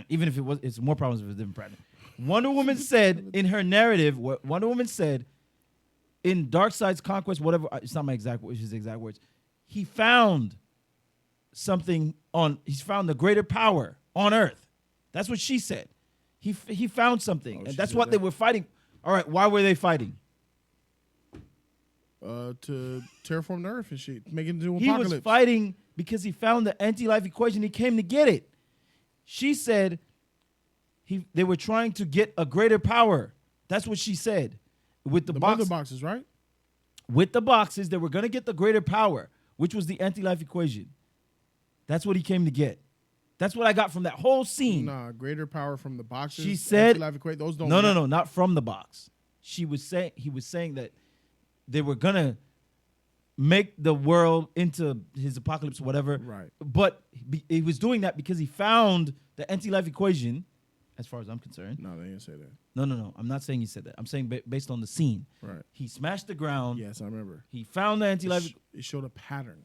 even if it was, it's more problems if it's a different pattern. Wonder Woman said in her narrative, what Wonder Woman said in Darkseid's conquest, whatever, it's not my exact words, his exact words. He found something he's found the greater power on Earth. That's what she said. He found something, and that's what they were fighting. All right, why were they fighting? To terraform the Earth and shit, make it into He Apocalypse. was fighting because he found the anti-life equation. He came to get it. She said they were trying to get a greater power. That's what she said. With the mother boxes, right? With the boxes, they were going to get the greater power, which was the anti-life equation. That's what he came to get. That's what I got from that whole scene. Nah, greater power from the boxes. She said, anti-life equation, those don't. No, not from the box. He was saying that they were gonna make the world into his apocalypse, whatever. Right. But he was doing that because he found the anti-life equation. As far as I'm concerned. No, they didn't say that. No. I'm not saying he said that. I'm saying based on the scene. Right. He smashed the ground. Yes, I remember. He found the anti-life. It showed a pattern.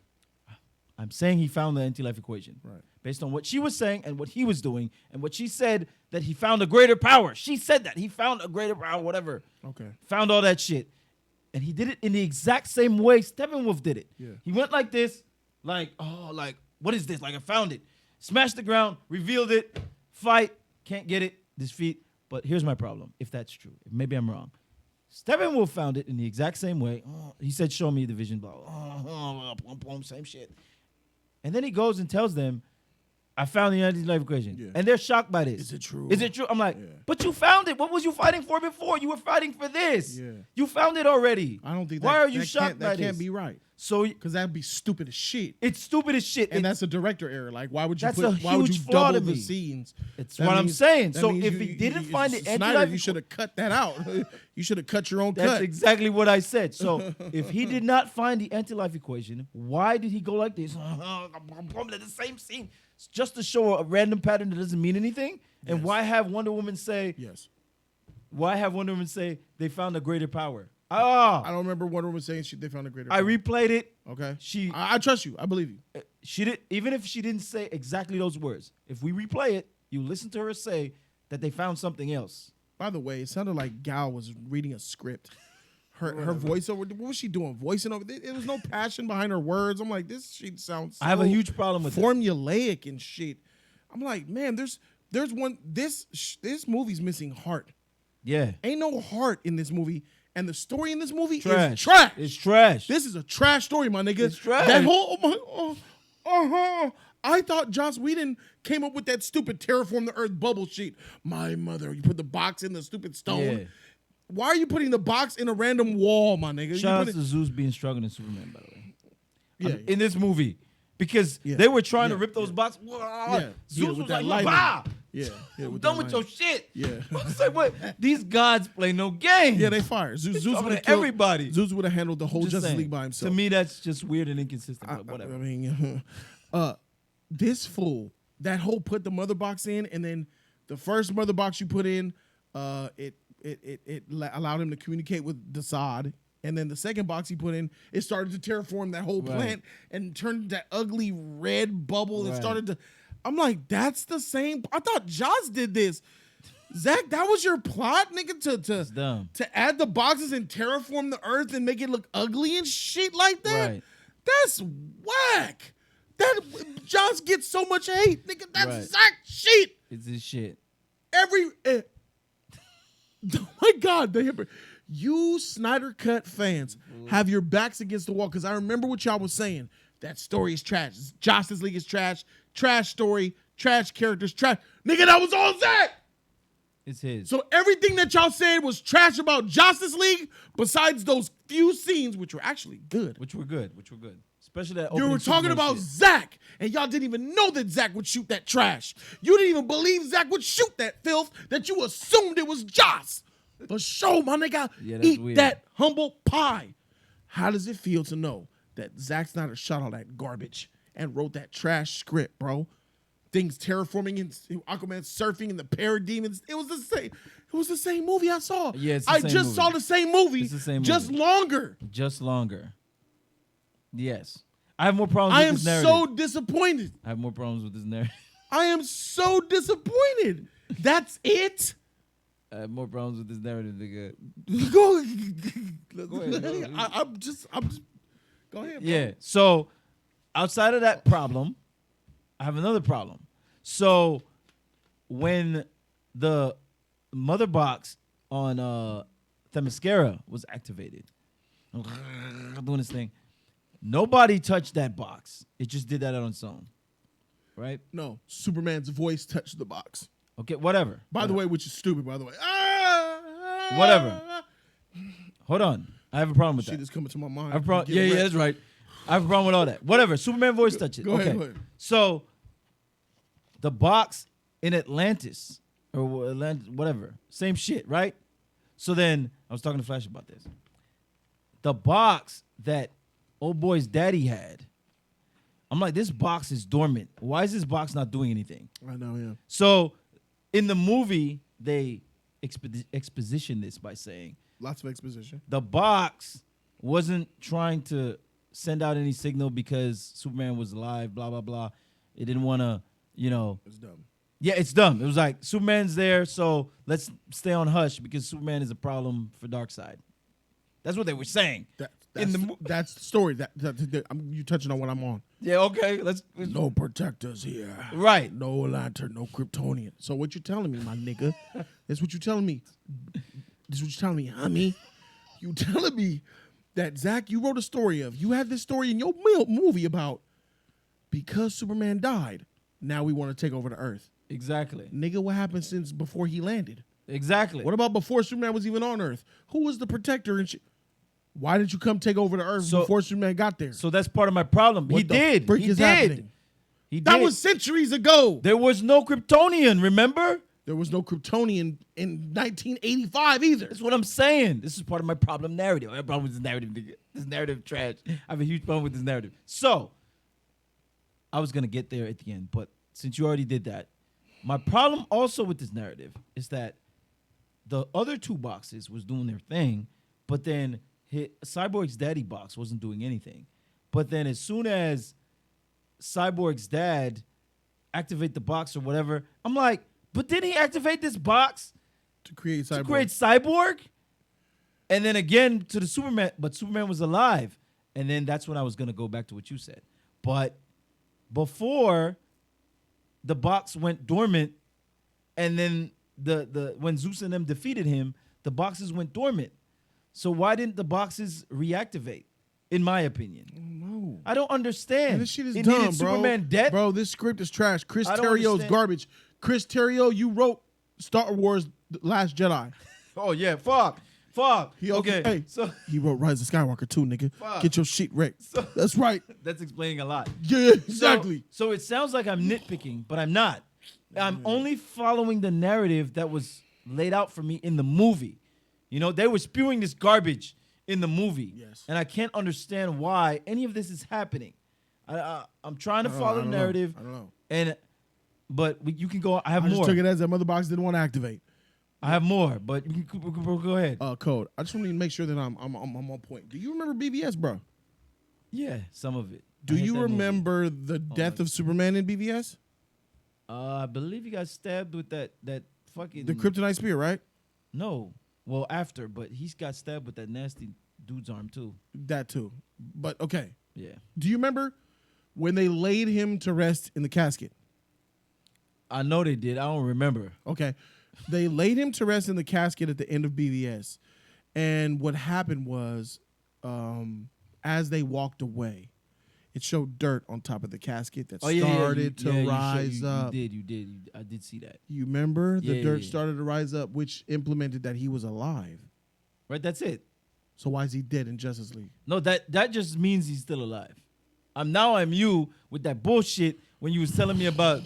I'm saying he found the anti-life equation. Right. Based on what she was saying and what he was doing and what she said that he found a greater power. She said that. He found a greater power, whatever. Okay. Found all that shit. And he did it in the exact same way Steppenwolf did it. Yeah. He went like this, like, what is this? Like, I found it. Smashed the ground, revealed it, fight, can't get it, defeat. But here's my problem, if that's true. Maybe I'm wrong. Steppenwolf found it in the exact same way. He said, show me the vision, blah, same shit. And then he goes and tells them, I found the anti-life equation. Yeah. And they're shocked by this. Is it true? Is it true? I'm like, but you found it. What was you fighting for before? You were fighting for this. Yeah. You found it already. I don't think Why are you shocked by this? That can't be right. So, because that'd be stupid as shit. It's stupid as shit. And that's a director error. Like, why would you flaw double to me. the scenes? It's what I'm saying. So if he didn't find the Snyder, anti-life, you should have cut that out. You should have cut your own cut. That's exactly what I said. So if he did not find the anti-life equation, why did he go like this? The same scene, just to show a random pattern that doesn't mean anything. And Yes. why have Wonder Woman say? Yes. Why have Wonder Woman say they found a greater power? I don't remember Wonder Woman saying they found a greater power. I replayed it. Okay. She. I trust you. I believe you. She did. Even if she didn't say exactly those words, if we replay it, you listen to her say that they found something else. By the way, it sounded like Gal was reading a script. Her voiceover, what was she doing? Voicing over. There was no passion behind her words. I'm like, this shit sounds so I have a huge problem with formulaic and shit. I'm like, man, there's one. This movie's missing heart. Yeah. Ain't no heart in this movie. And the story in this movie is trash. trash. It's trash. This is a trash story, my nigga. It's trash. That whole I thought Joss Whedon came up with that stupid terraform the earth bubble sheet. My mother, you put the box in the stupid stone. Yeah. Why are you putting the box in a random wall, my nigga? Shout out to Zeus being stronger than Superman, by the way. Yeah, in this movie. Because they were trying to rip those boxes. Zeus was like, bah! Yeah. I'm done with your shit. Yeah. I was like, what? These gods play no games. Yeah, they fired. Zeus would have everybody. Zeus would have handled the whole Just Justice saying. League by himself. To me, that's just weird and inconsistent. But whatever. I mean, this fool, that whole put the mother box in, and then the first mother box you put in, it allowed him to communicate with Desaad. And then the second box he put in, it started to terraform that whole plant and turned that ugly red bubble and started to. I'm like, that's the same. I thought Joss did this. Zach, that was your plot, nigga, to add the boxes and terraform the earth and make it look ugly and shit like that. Right. That's whack. That Joss gets so much hate, nigga. That's Zach shit. It's his shit. Oh my God, you Snyder Cut fans have your backs against the wall because I remember what y'all was saying. That story is trash. Justice League is trash. Trash story. Trash characters. Trash. Nigga, that was all Zach. It's his. So everything that y'all said was trash about Justice League besides those few scenes which were actually good. Which were good. Especially that You opening were talking Superman about shit. Zack, and y'all didn't even know that Zack would shoot that trash. You didn't even believe Zack would shoot that filth that you assumed it was Joss. For sure, my nigga. Yeah, that's Eat weird. that humble pie. How does it feel to know that Zack Snyder shot all that garbage and wrote that trash script, bro? Things terraforming and Aquaman surfing and the parademons. It was the same. It was the same movie I saw. Yeah, it's the I same just movie. saw the same movie. It's the same just movie. longer. Just longer. Yes. I have more problems I with am this narrative. so disappointed. I have more problems with this narrative. I am so disappointed. That's it. I have more problems with this narrative, nigga. Go. Go ahead, go. I'm just. Go ahead. Bro. Yeah. So outside of that problem, I have another problem. So when the mother box on Themyscira was activated, doing this thing, nobody touched that box. It just did that on its own, right? No, Superman's voice touched the box. Okay, whatever. By the way, which is stupid. By the way. Whatever. Hold on. I have a problem with Shit that. is coming to my mind. I have a problem. Get Yeah, wrecked. that's right. I have a problem with all that. Whatever. Superman voice touch it. Go okay. ahead, go ahead. So the box in Atlantis or whatever, same shit, right? So then I was talking to Flash about this. The box that old boy's daddy had, I'm like, this box is dormant. Why is this box not doing anything? I know, yeah. So in the movie, they exposition this by saying Lots of exposition. the box wasn't trying to send out any signal because Superman was alive, blah, blah, blah. It didn't want to, It's dumb. Yeah, it's dumb. It was like, Superman's there, so let's stay on hush because Superman is a problem for Darkseid. That's what they were saying. That's the story. You touching on what I'm on. Yeah, okay. Let's No protectors here. Right. No lantern, no Kryptonian. So what you telling me, my nigga? That's what you telling me. This what you telling me, homie. You telling me that, Zach, you wrote a story of. You had this story in your movie about because Superman died, now we want to take over the Earth. Exactly. Nigga, what happened since before he landed? Exactly. What about before Superman was even on Earth? Who was the protector and shit? Why didn't you come take over the Earth before Superman got there? So that's part of my problem. What He the did. freak He is did. happening? He That did. was centuries ago. There was no Kryptonian, remember? There was no Kryptonian in 1985 either. That's what I'm saying. This is part of my problem narrative. I have a problem with this narrative, nigga. This narrative trash. I have a huge problem with this narrative. So, I was going to get there at the end, but since you already did that, my problem also with this narrative is that the other two boxes was doing their thing, but then Cyborg's daddy box wasn't doing anything. But then as soon as Cyborg's dad activate the box or whatever, I'm like, but didn't he activate this box To create Cyborg. to create Cyborg? And then again to the Superman, but Superman was alive. And then that's when I was going to go back to what you said. But before the box went dormant, and then the when Zeus and them defeated him, the boxes went dormant. So why didn't the boxes reactivate? In my opinion, No. I don't understand. Man, this shit is It dumb, needed bro. Superman dead. Bro, this script is trash. Chris I don't Terrio's understand. garbage. Chris Terrio, you wrote Star Wars The Last Jedi. Oh yeah, fuck. Okay, Hey, so he wrote Rise of Skywalker too, nigga. Fuck. Get your shit wrecked. That's right. that's explaining a lot. Yeah, exactly. So it sounds like I'm nitpicking, but I'm not. I'm only following the narrative that was laid out for me in the movie. You know, they were spewing this garbage in the movie. Yes. And I can't understand why any of this is happening. I'm trying to follow the narrative. I don't know. But you can go. I have I more. just took it as that mother box didn't want to activate. I have more, but you can go ahead. Code. I just want to make sure that I'm on point. Do you remember BVS, bro? Yeah, some of it. Do I hate you that movie. remember the death of Superman in BVS? I believe he got stabbed with that fucking The kryptonite spear, right? No. Well, after, but he's got stabbed with that nasty dude's arm too. That too. But okay. Yeah. Do you remember when they laid him to rest in the casket? I know they did. I don't remember. Okay. They laid him to rest in the casket at the end of BVS. And what happened was, as they walked away, it showed dirt on top of the casket that started to rise up. You did. I did see that. You remember? The Yeah, dirt yeah. started to rise up, which implemented that he was alive. Right, that's it. So why is he dead in Justice League? No, that just means he's still alive. I'm you with that bullshit when you was telling me about.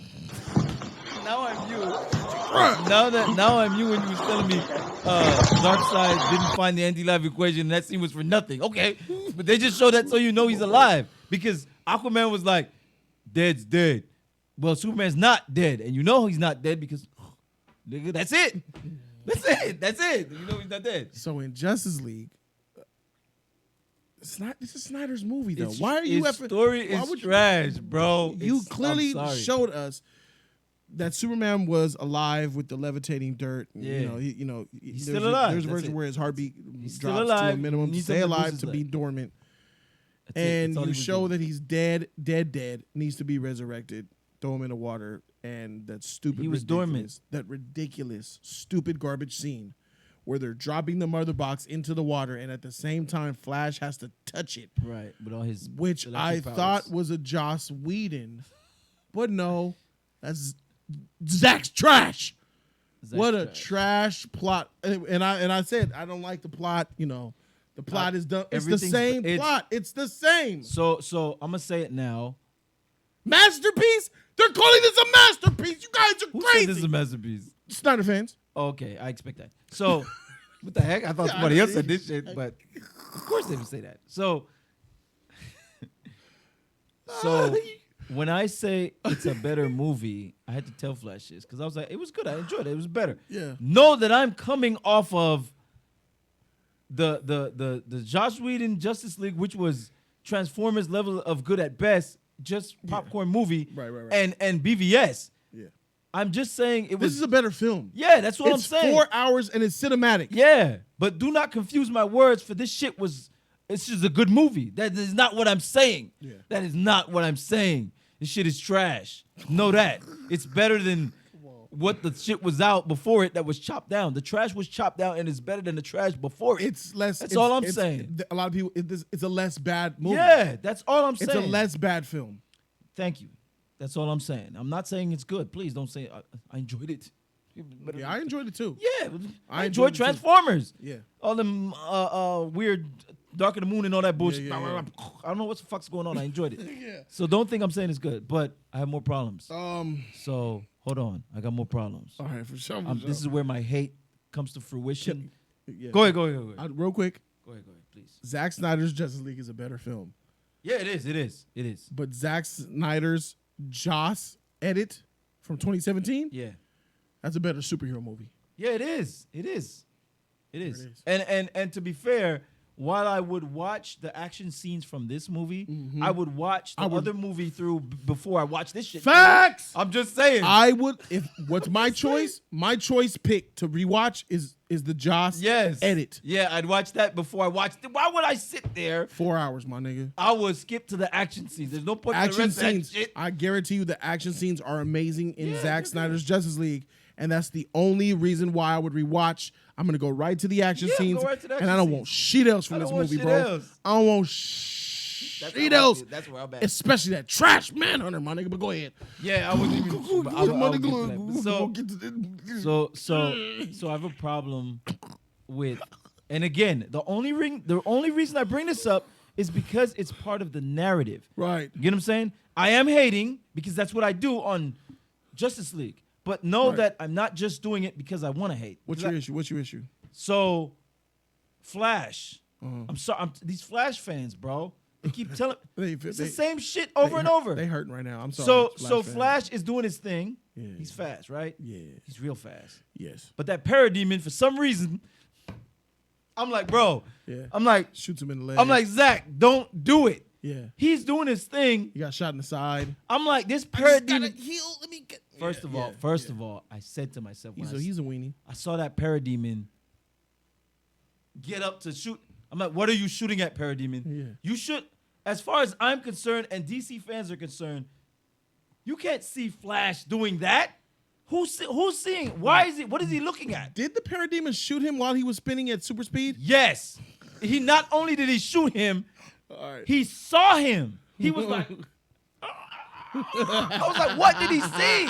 Now I'm you. Now I'm you when you was telling me Darkseid didn't find the anti-life equation and that scene was for nothing. Okay, but they just show that so you know he's alive because Aquaman was like, dead's dead. Well, Superman's not dead, and you know he's not dead because nigga, that's it. That's it. You know he's not dead. So in Justice League, this is Snyder's movie though. Why are you? His story is trash, bro. You I'm clearly sorry. showed us that Superman was alive with the levitating dirt. Yeah. He's still alive. There's a That's version it. where his heartbeat still drops alive. to a minimum. Needs Stay something to alive boost to his be life. dormant. That's it. And That's all you he was show doing. that he's dead, needs to be resurrected. Throw him in the water, and that stupid. He was dormant. That ridiculous, stupid garbage scene where they're dropping the mother box into the water, and at the same time, Flash has to touch it, Right, with all his which I electric powers. thought was a Joss Whedon, but no, that's Zack's trash. Zack's What a trash plot! And I said I don't like the plot. The plot is done. It's the everything's- same it's- plot. It's the same. So I'm gonna say it now. Masterpiece? They're calling this a masterpiece. You guys are Who crazy. said this is a masterpiece? Snyder fans. Okay, I expect that. So, what the heck? I thought somebody else said this shit, but of course they would say that. So when I say it's a better movie, I had to tell Flash this because I was like, it was good. I enjoyed it. It was better. Yeah. Know that I'm coming off of the Joss Whedon Justice League, which was Transformers level of good at best, just popcorn movie, Right. and BVS. Yeah. I'm just saying it was. This is a better film. Yeah, that's what It's I'm saying. 4 hours and it's cinematic. Yeah, but do not confuse my words for this shit was. It's just a good movie. That is not what I'm saying. Yeah. That is not what I'm saying. This shit is trash. Know that. It's better than what the shit was out before it that was chopped down. The trash was chopped down and it's better than the trash before it. It's less. That's it's- all I'm it's- saying. A lot of people. It's a less bad movie. Yeah, that's all I'm saying. It's a less bad film. Thank you. That's all I'm saying. I'm not saying it's good. Please don't say I enjoyed it. Yeah, I enjoyed it too. Yeah, I I enjoyed enjoyed it too. Transformers. Yeah. All them weird Dark of the Moon and all that bullshit. Yeah. I don't know what the fuck's going on. I enjoyed it. Yeah. So don't think I'm saying it's good, but I have more problems. All So hold on. I got more problems. right, for sure. This is where my hate comes to fruition. Yeah. Go ahead. Real quick, Go ahead, please. Zack Snyder's Justice League is a better film, Yeah, it is. but Zack Snyder's Joss edit from 2017, Yeah. that's a better superhero movie. Yeah, it is. It is. is. And to be fair, while I would watch the action scenes from this movie, I would watch the other movie through before I watch this shit. Facts. I'm just saying. I would what's my choice? My choice pick to rewatch is the Joss Yes. edit. Yeah, I'd watch that before I watched it. Why would I sit there? 4 hours, my nigga. I would skip to the action scenes. There's no point in the Action rest of that scenes. shit. I guarantee you the action scenes are amazing in Yeah, Zack they're Snyder's Justice League. And that's the only reason why I would rewatch. I'm gonna go right to the action Yeah, scenes, go right to the and action I don't scenes. want shit else from I this don't want movie, shit bro. else. I don't want shit else. That's where I'm at. Especially that trash Manhunter, my nigga. But go ahead. Yeah, I wasn't even. I would get to that. But So I have a problem with, and again, the only reason I bring this up is because it's part of the narrative. Right. You get what I'm saying? I am hating because that's what I do on Justice League. But know Right. that I'm not just doing it because I want to hate. What's Because your issue? What's your issue? So, Flash. I'm sorry. These Flash fans, bro. They keep telling. It's the same shit over and over. They hurting right now. I'm sorry. So fans. Flash is doing his thing. Yeah. He's fast, right? Yeah. He's real fast. Yes. But that parademon, for some reason, I'm like, bro. Yeah. I'm like, Shoots him in the leg. Zach, don't do it. Yeah. He's doing his thing. He got shot in the side. I'm like, this parademon. Heal. Let me get. First of all, I said to myself, when He's a weenie. I saw that parademon get up to shoot. I'm like, what are you shooting at, parademon? Yeah. You should, as far as I'm concerned and DC fans are concerned, you can't see Flash doing that. Who's seeing? Why is it? What is he looking at? Did the parademon shoot him while he was spinning at super speed? Yes. He not only did he shoot him, All right. he saw him. He was like, I was like, what did he see?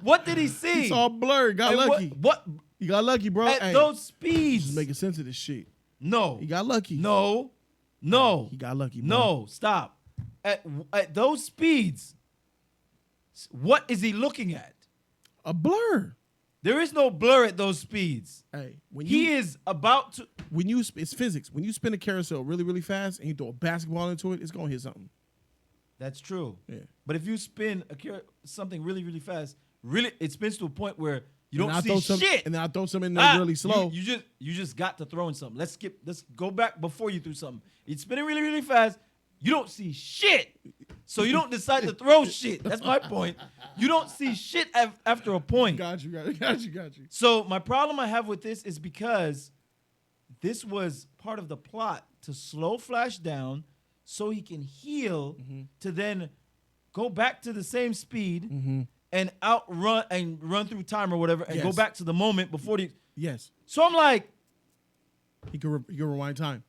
What did he see? It's all blurred. Got And lucky. What You got lucky, bro. at Hey, those speeds? just making sense of this shit. No. He got lucky. No. He got lucky. Bro. No. Stop. At those speeds, what is he looking at? A blur. There is no blur at those speeds. Hey, He is about to. It's physics. When you spin a carousel really, really fast and you throw a basketball into it, it's gonna hit something. That's true. Yeah. But if you spin something really, really fast, it spins to a point where you And don't see shit. And then I throw some in there really slow. You just got to throwing something. Let's go back before you threw something. It's spinning really, really fast. You don't see shit. So you don't decide to throw shit. That's my point. You don't see shit after a point. Got you. So my problem I have with this is because this was part of the plot to slow Flash down so he can heal to then go back to the same speed and outrun and run through time or whatever and go back to the moment before the. Yes. So I'm like, He can rewind time.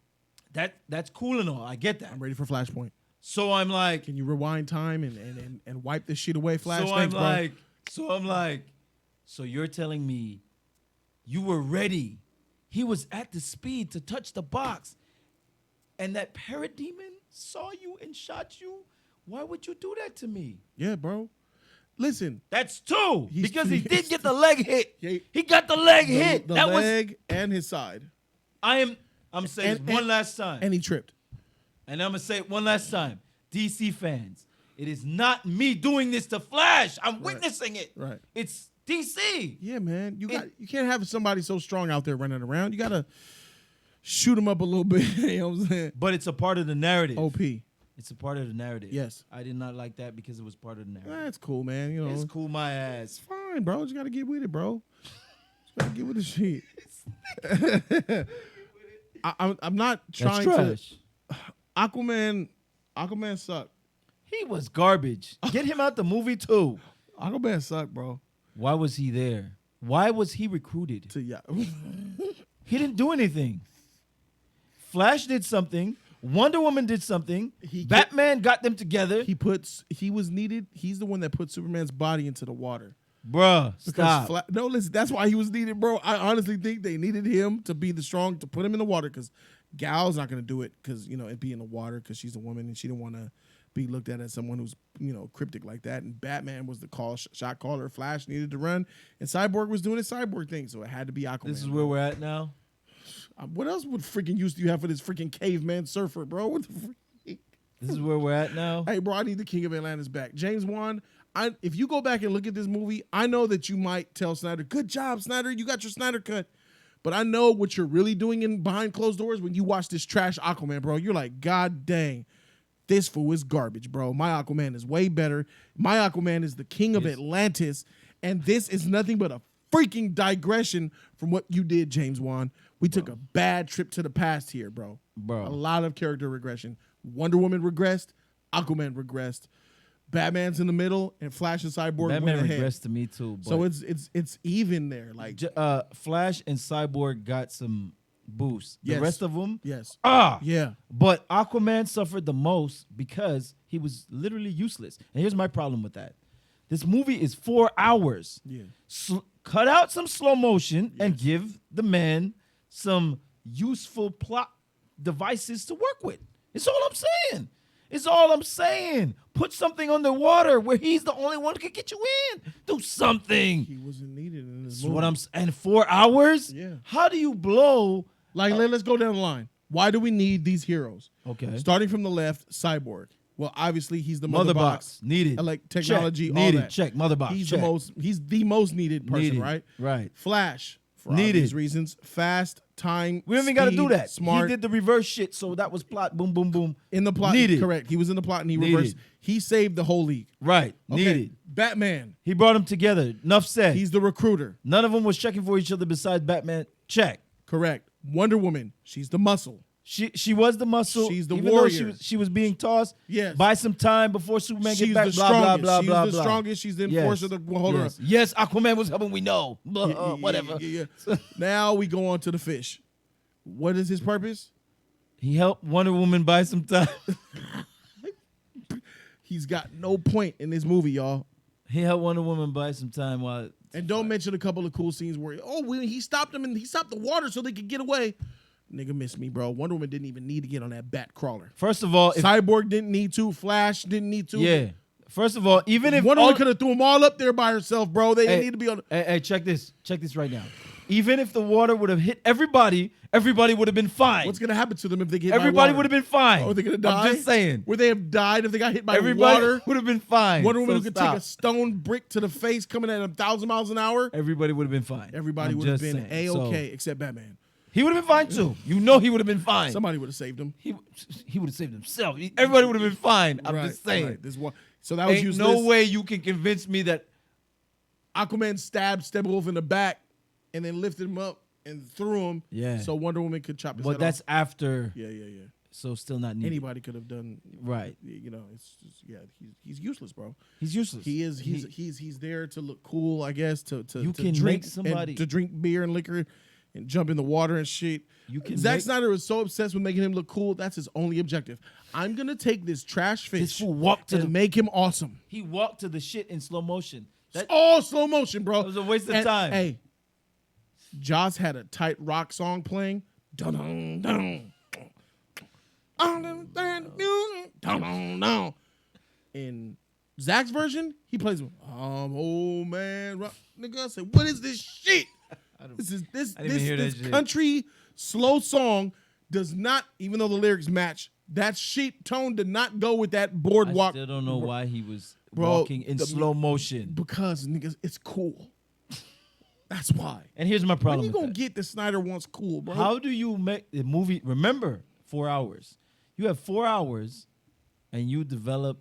that's cool and all. I get that. I'm ready for Flashpoint. So I'm like, Can you rewind time and wipe this shit away, Flash? so Thanks, I'm like, so you're telling me you were ready. He was at the speed to touch the box. And that parademon saw you and shot you? Why would you do that to me? Yeah, bro. Listen. That's two. He's Because he two. did get the leg hit. Yeah. He got the leg hit. The That leg and his side. I'm saying it one last time. And he tripped. And I'm going to say it one last time. DC fans, it is not me doing this to Flash. I'm witnessing it. Right. It's DC. Yeah, man. You can't have somebody so strong out there running around. You gotta shoot him up a little bit. You know what I'm saying? But it's a part of the narrative. OP. It's a part of the narrative. Yes. I did not like that because it was part of the narrative. That's cool, man. You know, It's cool my ass. It's fine, bro. Just gotta get with it, bro. Just gotta get with the shit. I'm not trying to. Aquaman sucked. He was garbage. Get him out the movie too. Aquaman sucked, bro. Why was he there? Why was he recruited? He didn't do anything. Flash did something. Wonder Woman did something. Batman got them together. He was needed. He's the one that put Superman's body into the water. Bruh, stop. No, listen, that's why he was needed, bro. I honestly think they needed him to be the strong, to put him in the water, because Gal's not going to do it because, you know, it'd be in the water because she's a woman and she didn't want to be looked at as someone who's, you know, cryptic like that. And Batman was the shot caller. Flash needed to run. And Cyborg was doing his Cyborg thing, so it had to be Aquaman. This is where we're at now? What else would freaking use do you have for this freaking caveman surfer, bro? What the freak? This is where we're at now? Hey, bro, I need the King of Atlantis back. James Wan, if you go back and look at this movie, I know that you might tell Snyder, good job, Snyder, you got your Snyder cut. But I know what you're really doing in behind closed doors when you watch this trash Aquaman, bro. You're like, God dang, this fool is garbage, bro. My Aquaman is way better. My Aquaman is the king of Atlantis. And this is nothing but a freaking digression from what you did, James Wan. We took a bad trip to the past here, bro. A lot of character regression. Wonder Woman regressed. Aquaman regressed. Batman's in the middle, and Flash and Cyborg Batman went ahead. regressed to me too. But So it's even there. Like Flash and Cyborg got some boosts. The Yes. rest of them, yes. yeah. But Aquaman suffered the most because he was literally useless. And here's my problem with that: this movie is 4 hours. Yeah. Cut out some slow motion and give the man some useful plot devices to work with. It's all I'm saying. It's all I'm saying. Put something underwater where he's the only one who can get you in. Do something. He wasn't needed in this That's movie. what I'm saying. And 4 hours? Yeah. How do you blow? Like, let's go down the line. Why do we need these heroes? Okay. Starting from the left, Cyborg. Well, obviously he's the Mother box. Needed. Like technology, Check. all Needed. that. Check. Mother box. He's Check. the most needed person, Needed. right? Right. Flash, for Needed. obvious reasons. Fast, time, We don't even got to do speed, that. Smart. He did the reverse shit, so that was plot. Boom, boom, boom. In the plot, Needed. correct. He was in the plot and he Needed. reversed. He saved the whole league. Right. Okay. Needed. Batman. He brought them together. Enough said. He's the recruiter. None of them was checking for each other besides Batman. Check. Correct. Wonder Woman. She's the muscle. She was the muscle. She's the even warrior. Though she was being tossed. Yes. Buy some time before Superman She's get back. the Blah strongest. blah blah She's blah the blah. strongest. She's the enforcer. Hold yes. her. Yes, Aquaman was helping. We know. Whatever. Yeah. Now we go on to the fish. What is his purpose? He helped Wonder Woman buy some time. He's got no point in this movie, y'all. He helped Wonder Woman buy some time while. And don't mention a couple of cool scenes where he stopped them and he stopped the water so they could get away. Nigga missed me, bro. Wonder Woman didn't even need to get on that bat crawler. First of all, Cyborg didn't need to. Flash didn't need to. yeah. First of all, even if Wonder Woman could have threw them all up there by herself, bro. They didn't need to be on. Hey, check this. Check this right now. Even if the water would have hit everybody would have been fine. What's gonna happen to them if they get hit Everybody by would water? have been fine. Oh, are they gonna die? I'm just saying. Would they have died if they got hit by Everybody water? would have been fine. Wonder Woman So who could stop. take a stone brick to the face coming at 1,000 miles an hour. Everybody would have been fine. Everybody I'm would have just been saying. A-okay So, except Batman. he would have been fine too. You know he would have been fine. Somebody would have saved him. He would have saved himself. Everybody would have been fine. I'm just saying. Right. This one. So that was Ain't useless. no way you can convince me that. Aquaman stabbed Steppenwolf in the back and then lifted him up and threw him. Yeah. So Wonder Woman could chop his But head that's off. after. Yeah. So still not needed. Anybody could have done. Right. You know, it's just, he's useless, bro. He's useless. He is. He's there to look cool, I guess. To You to can drink make somebody- and to drink beer and liquor and jump in the water and shit. You can Zack make- Snyder is so obsessed with making him look cool. That's his only objective. I'm gonna take this trash This fish fool walked to and the. make him awesome. He walked to the shit in slow motion. That All slow motion, bro. was a waste of And, time. Hey, Joss had a tight rock song playing. Dun dun dun. In Zach's version, he plays with old man rock. Nigga, I said, what is this shit? This I didn't even hear that shit. country slow song does not, even though the lyrics match, that shit tone did not go with that I boardwalk. still don't know why he was Bro, walking in the- slow motion. Because niggas, it's cool. That's why. And here's my When problem. you with gonna that. get the Snyder wants cool, bro? How do you make the movie? Remember, 4 hours. You have 4 hours, and you develop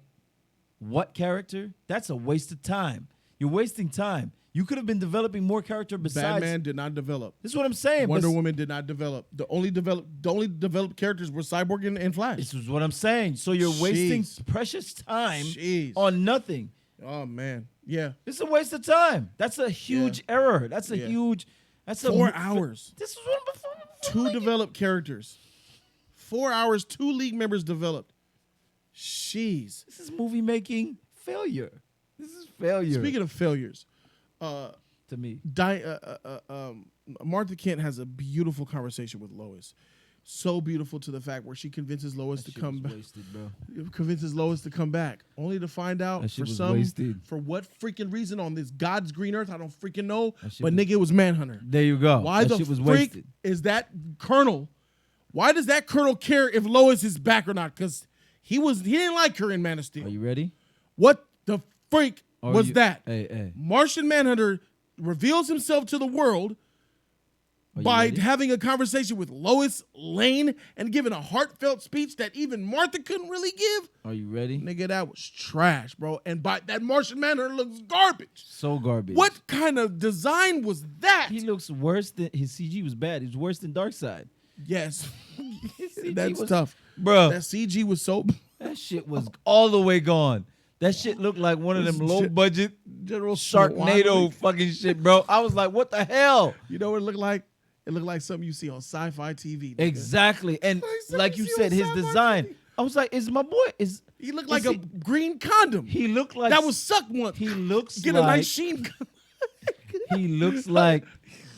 what character? That's a waste of time. You're wasting time. You could have been developing more character besides. Batman did not develop. This is what I'm saying. Wonder but Woman did not develop. The only developed characters were Cyborg and Flash. This is what I'm saying. So you're wasting Jeez. precious time Jeez. on nothing. Oh man, yeah. It's a waste of time. That's a huge error. That's a Yeah. huge. That's a 4 hours. This is what I'm before. Two developed characters. 4 hours. 2 league members developed. Jeez. This is movie making failure. This is failure. Speaking of failures, to me, Martha Kent has a beautiful conversation with Lois. So beautiful to the fact where she convinces Lois that to shit come was back. wasted, bro. Convinces Lois to come back, only to find out That shit for was some wasted. for what freaking reason on this God's green earth, I don't freaking know. That shit But was- nigga, it was Manhunter. There you go. Why that the shit was freak wasted. is that Colonel? Why does that Colonel care if Lois is back or not? Because he didn't like her in Man of Steel. Are you ready? What the freak Are was you- that? Hey. Martian Manhunter reveals himself to the world Are you by ready? having a conversation with Lois Lane and giving a heartfelt speech that even Martha couldn't really give. Are you ready? Nigga, that was trash, bro. And by that Martian Manhunter looks garbage. So garbage. What kind of design was that? He looks worse than his CG was bad. He was worse than Darkseid. Yes. CG That's was- tough. Bro. That CG was so That shit was all the way gone. That shit looked like one of them This low shit- budget General Sharknado Swaddling. fucking shit, bro. I was like, what the hell? You know what it looked like? It looked like something you see on sci-fi TV. nigga. Exactly. And something like you you see said, on his sci-fi design. TV. I was like, is my boy is He looked is like a he- green condom. he looked like that was sucked once. he looks Get like a nice sheen. he looks like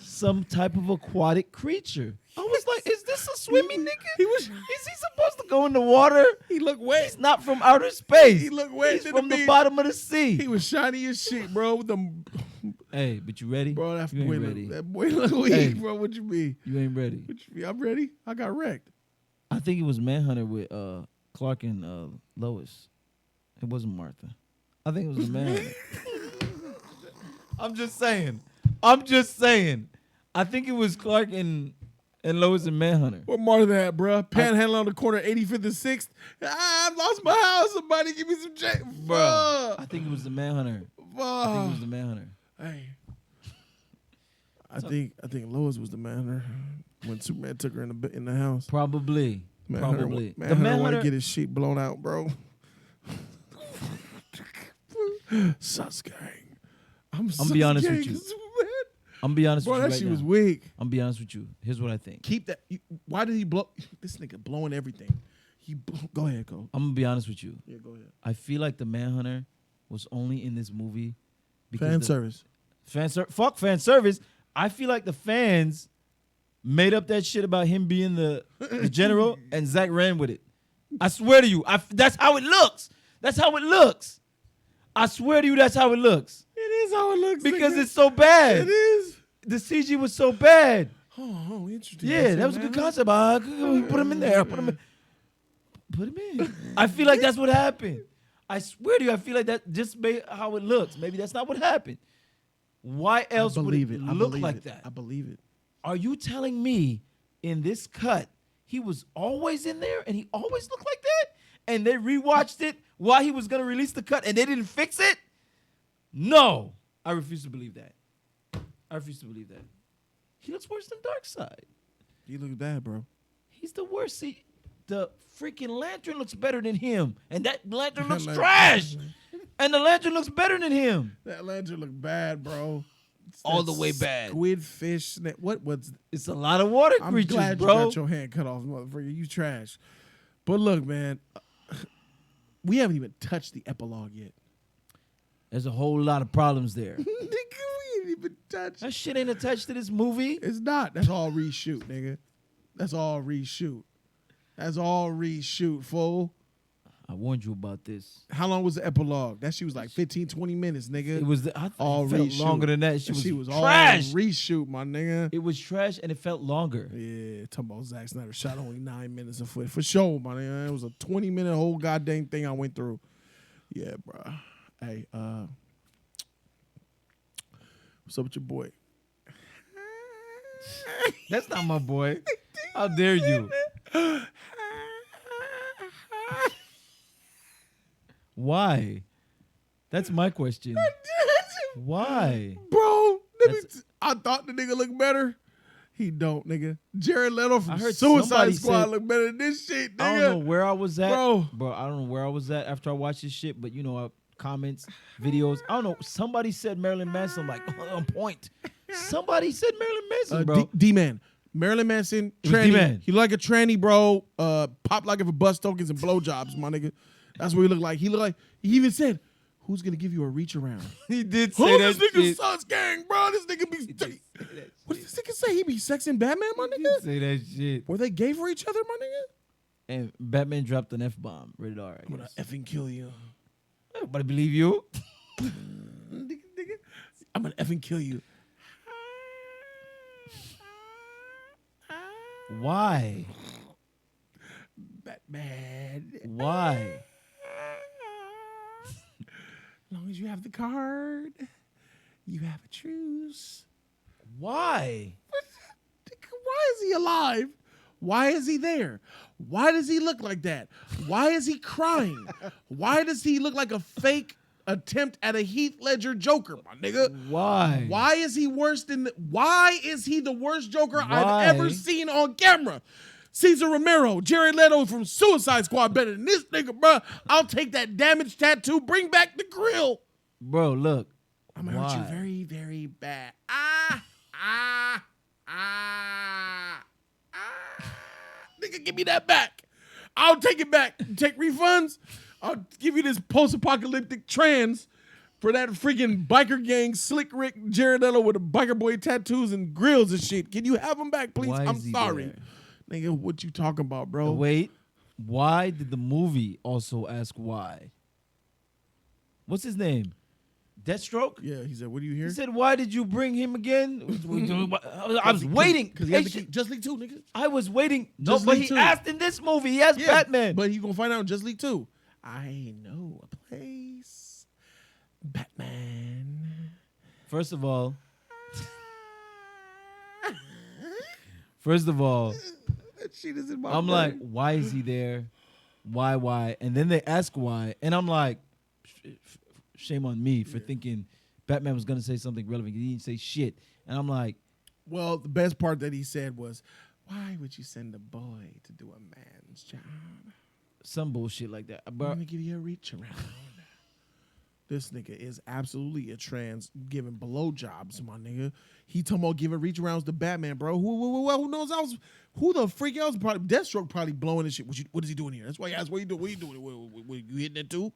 some type of aquatic creature. I was like, is this a swimming nigga? Is he supposed to go in the water? He looked wet. He's not from outer space. He looked wet. He's to from the me. bottom of the sea. He was shiny as shit, bro. With them, Hey, but you ready? bro. That you boy, ain't ready. that boy look weak, Hey. bro. What you mean? You ain't ready. What you mean? I'm ready. I got wrecked. I think it was Manhunter with Clark and Lois. It wasn't Martha. I think it was the Manhunter. I'm just saying. I think it was Clark and Lois and Manhunter. What more than that, bro? Panhandle on the corner, 85th and 6th. I've lost my house. Somebody give me some check, Bro, I think it was the Manhunter. I think it was the Manhunter. Hey. I think Lois was the Manhunter when Superman took her in the house. Probably. Manhunter The want to get his sheet blown out, bro. Sus gang. I'm be honest with you. I'm be honest Bro, with you that right shit now. was weak. I'm be honest with you. Here's what I think. Keep that. Why did he blow? This nigga blowing everything. Go ahead, go. I'm gonna be honest with you. Yeah, go ahead. I feel like the Manhunter was only in this movie because Fan service. Fuck fan service. I feel like the fans made up that shit about him being the general, and Zack ran with it. I swear to you, that's how it looks. That's how it looks. I swear to you, that's how it looks. It is how it looks. Because nigga. it's so bad. It is. The CG was so bad. Oh, interesting. Yeah, that was a good concept. Put him in there. Put him in. I feel like that's what happened. I swear to you, I feel like that just how it looks. Maybe that's not what happened. Why else would it look like that? I believe it. Are you telling me in this cut he was always in there and he always looked like that? And they rewatched it while he was going to release the cut and they didn't fix it? No. I refuse to believe that. He looks worse than Darkseid. He looks bad, bro. He's the worst. See, the freaking Lantern looks better than him. And that Lantern looks trash. And the Lantern looks better than him. That Lantern look bad, bro. All the way bad. Squid, fish, what's... It's a lot of water I'm creatures, glad bro. you got your hand cut off, motherfucker. You trash. But look, man, we haven't even touched the epilogue yet. There's a whole lot of problems there. Nigga, we ain't even touched. That shit ain't attached to this movie. It's not. That's all reshoot, nigga. That's all reshoot. That's all reshoot, fool. I warned you about this. How long was the epilogue? That shit was like 15, 20 minutes, nigga. It was all it felt reshoot. longer than that. She was trash. trash. All reshoot, my nigga. It was trash and it felt longer. Yeah, talking about Zack Snyder shot only 9 minutes of footage. For sure, my nigga. It was a 20-minute whole goddamn thing I went through. Yeah, bro. Hey, what's up with your boy? That's not my boy. How dare you? Why? That's my question. Why? Bro, I thought the nigga looked better. He don't, nigga. Jared Leto from heard Suicide somebody Squad said- look better than this shit, nigga. I don't know where I was at. Bro. I don't know where I was at after I watched this shit, but you know, comments, videos. I don't know. Somebody said Marilyn Manson. I'm like, on point. Somebody said Marilyn Manson, bro. D-Man. Marilyn Manson, It was tranny. D-Man. He look like a tranny, bro. Pop like it for bus tokens and blowjobs, my nigga. That's what he looked like. He looked like, he even said, who's gonna give you a reach around? He did Who say that this nigga shit. sus gang, bro? This nigga be... What did this nigga say? He be sexing Batman, my He nigga? did say that shit. Were they gay for each other, my nigga? And Batman dropped an F-bomb. Rated R, I'm I gonna guess. effing kill you. Everybody believe you. Nigga, I'm gonna effing kill you. Why? Batman. Why? As long as you have the card, you have a truce. Why? Why is he alive? Why is he there? Why does he look like that? Why is he crying? Why does he look like a fake attempt at a Heath Ledger Joker, my nigga? Why? Why is he worse than why is he the worst Joker Why? I've ever seen on camera? Cesar Romero, Jared Leto from Suicide Squad better than this nigga, bro. I'll take that damaged tattoo. Bring back the grill. Bro, look. I'm gonna hurt you very, very bad. Nigga, give me that back. I'll take it back. Take refunds. I'll give you this post-apocalyptic trans for that freaking biker gang, Slick Rick, Jared Leto with a biker boy tattoos and grills and shit. Can you have him back, please? Why I'm is he sorry. there? Nigga, what you talking about, bro? Wait. Why did the movie also ask why? What's his name? Deathstroke? Yeah, he said, what do you hear? He said, why did you bring him again? I was waiting. Because he has to Just League 2, nigga. I was waiting. No, Just but League he 2. asked in this movie. He asked Batman. But you gonna find out in Just League 2. I know a place. Batman. First of all, That shit is in my I'm brain. like, why is he there? Why? And then they ask why. And I'm like, shame on me for thinking Batman was going to say something relevant. He didn't say shit. And I'm like, well, the best part that he said was, why would you send a boy to do a man's job? some bullshit like that. I'm But gonna give you a reach around. This nigga is absolutely a trans giving blowjobs, my nigga. He talking about giving reach arounds to Batman, bro. Who knows else? Who the freak else? Probably Deathstroke probably blowing this shit. What is he doing here? That's why he asked, what you doing? What you hitting it too?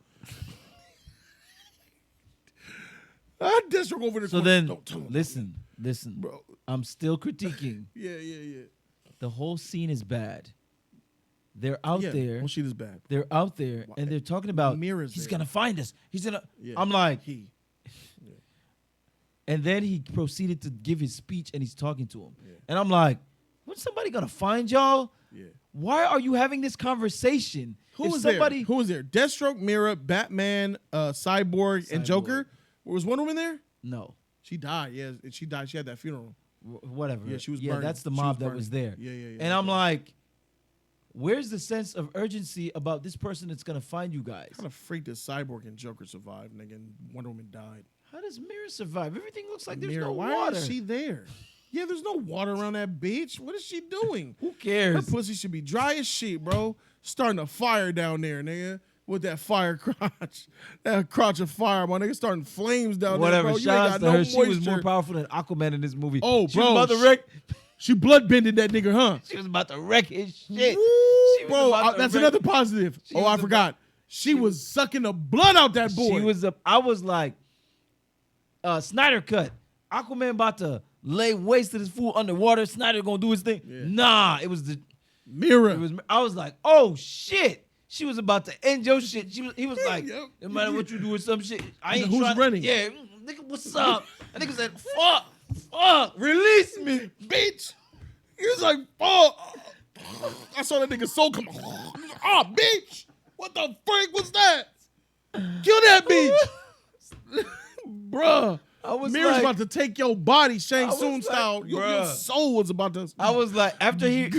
Deathstroke over there. So going, then, "Don't tell him." listen, Bro. I'm still critiquing. Yeah. The whole scene is bad. They're out there. Well, shit is bad. They're out there, and they're talking about Mirror's he's there. gonna find us. He's gonna. Yeah. I'm like, He. and then he proceeded to give his speech, and he's talking to him, Yeah. and I'm like, when's somebody gonna find y'all? Yeah. Why are you having this conversation? Who If was somebody, there? Who was there? Deathstroke, Mira, Batman, Cyborg, and Joker. Was Wonder Woman there? No, She died. Yeah, she died. She had that funeral. whatever. Yeah, she was Yeah, burning. that's the She mob was that burning. was there. Yeah. And I'm like, where's the sense of urgency about this person that's gonna find you guys? Kind of freaked that Cyborg and Joker survived, nigga, and Wonder Woman died. How does Mira survive? Everything looks like there's Mira, no why water. is she there? Yeah, there's no water around that bitch. What is she doing? Who Her cares? pussy should be dry as shit, bro. Starting a fire down there, nigga. With that fire crotch. That crotch of fire, my nigga. Starting flames down Whatever. there, bro. You Shout ain't out got to no her. She was more moisture. powerful than Aquaman in this movie. Oh, she was bro. about to wreck. She bloodbended that nigga, huh? She was about to wreck his shit. Woo, She was bro, about to that's wreck- another positive. She Oh, was I about- forgot. She was sucking the blood out that boy. She was. I was like, Snyder cut. Aquaman about to lay waste to this fool underwater. Snyder gonna do his thing. Yeah. Nah, it was the. Mirror. It was. I was like, oh shit. She was about to end your shit. He was like, Yep. no matter what you do with some shit, I ain't Who's trying- running? Yeah, nigga, what's up? And nigga said, fuck, release me. Bitch. He was like, oh. I saw that nigga soul come. Oh, bitch. What the frick was that? Kill that bitch. Bruh. I was Mirror's like, about to take your body, Shang was Tsung like, style. Your bruh. soul was about to. I was like, after he,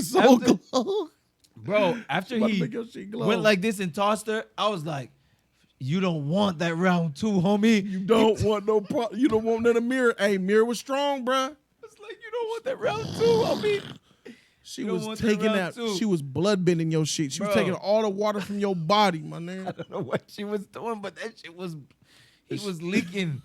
soul after- glow. bro, after About to he make your shit glow. went like this and tossed her, I was like, you don't want that round two, homie. You don't want no problem. You don't want none of Mirror. Hey, Mirror was strong, bruh. It's like, you don't want that round two, homie. She You don't was want taking that round that. two. She was blood bending your shit. She was Bro. taking all the water from your body, my I nigga. don't know what she was doing, but that shit was, he was leaking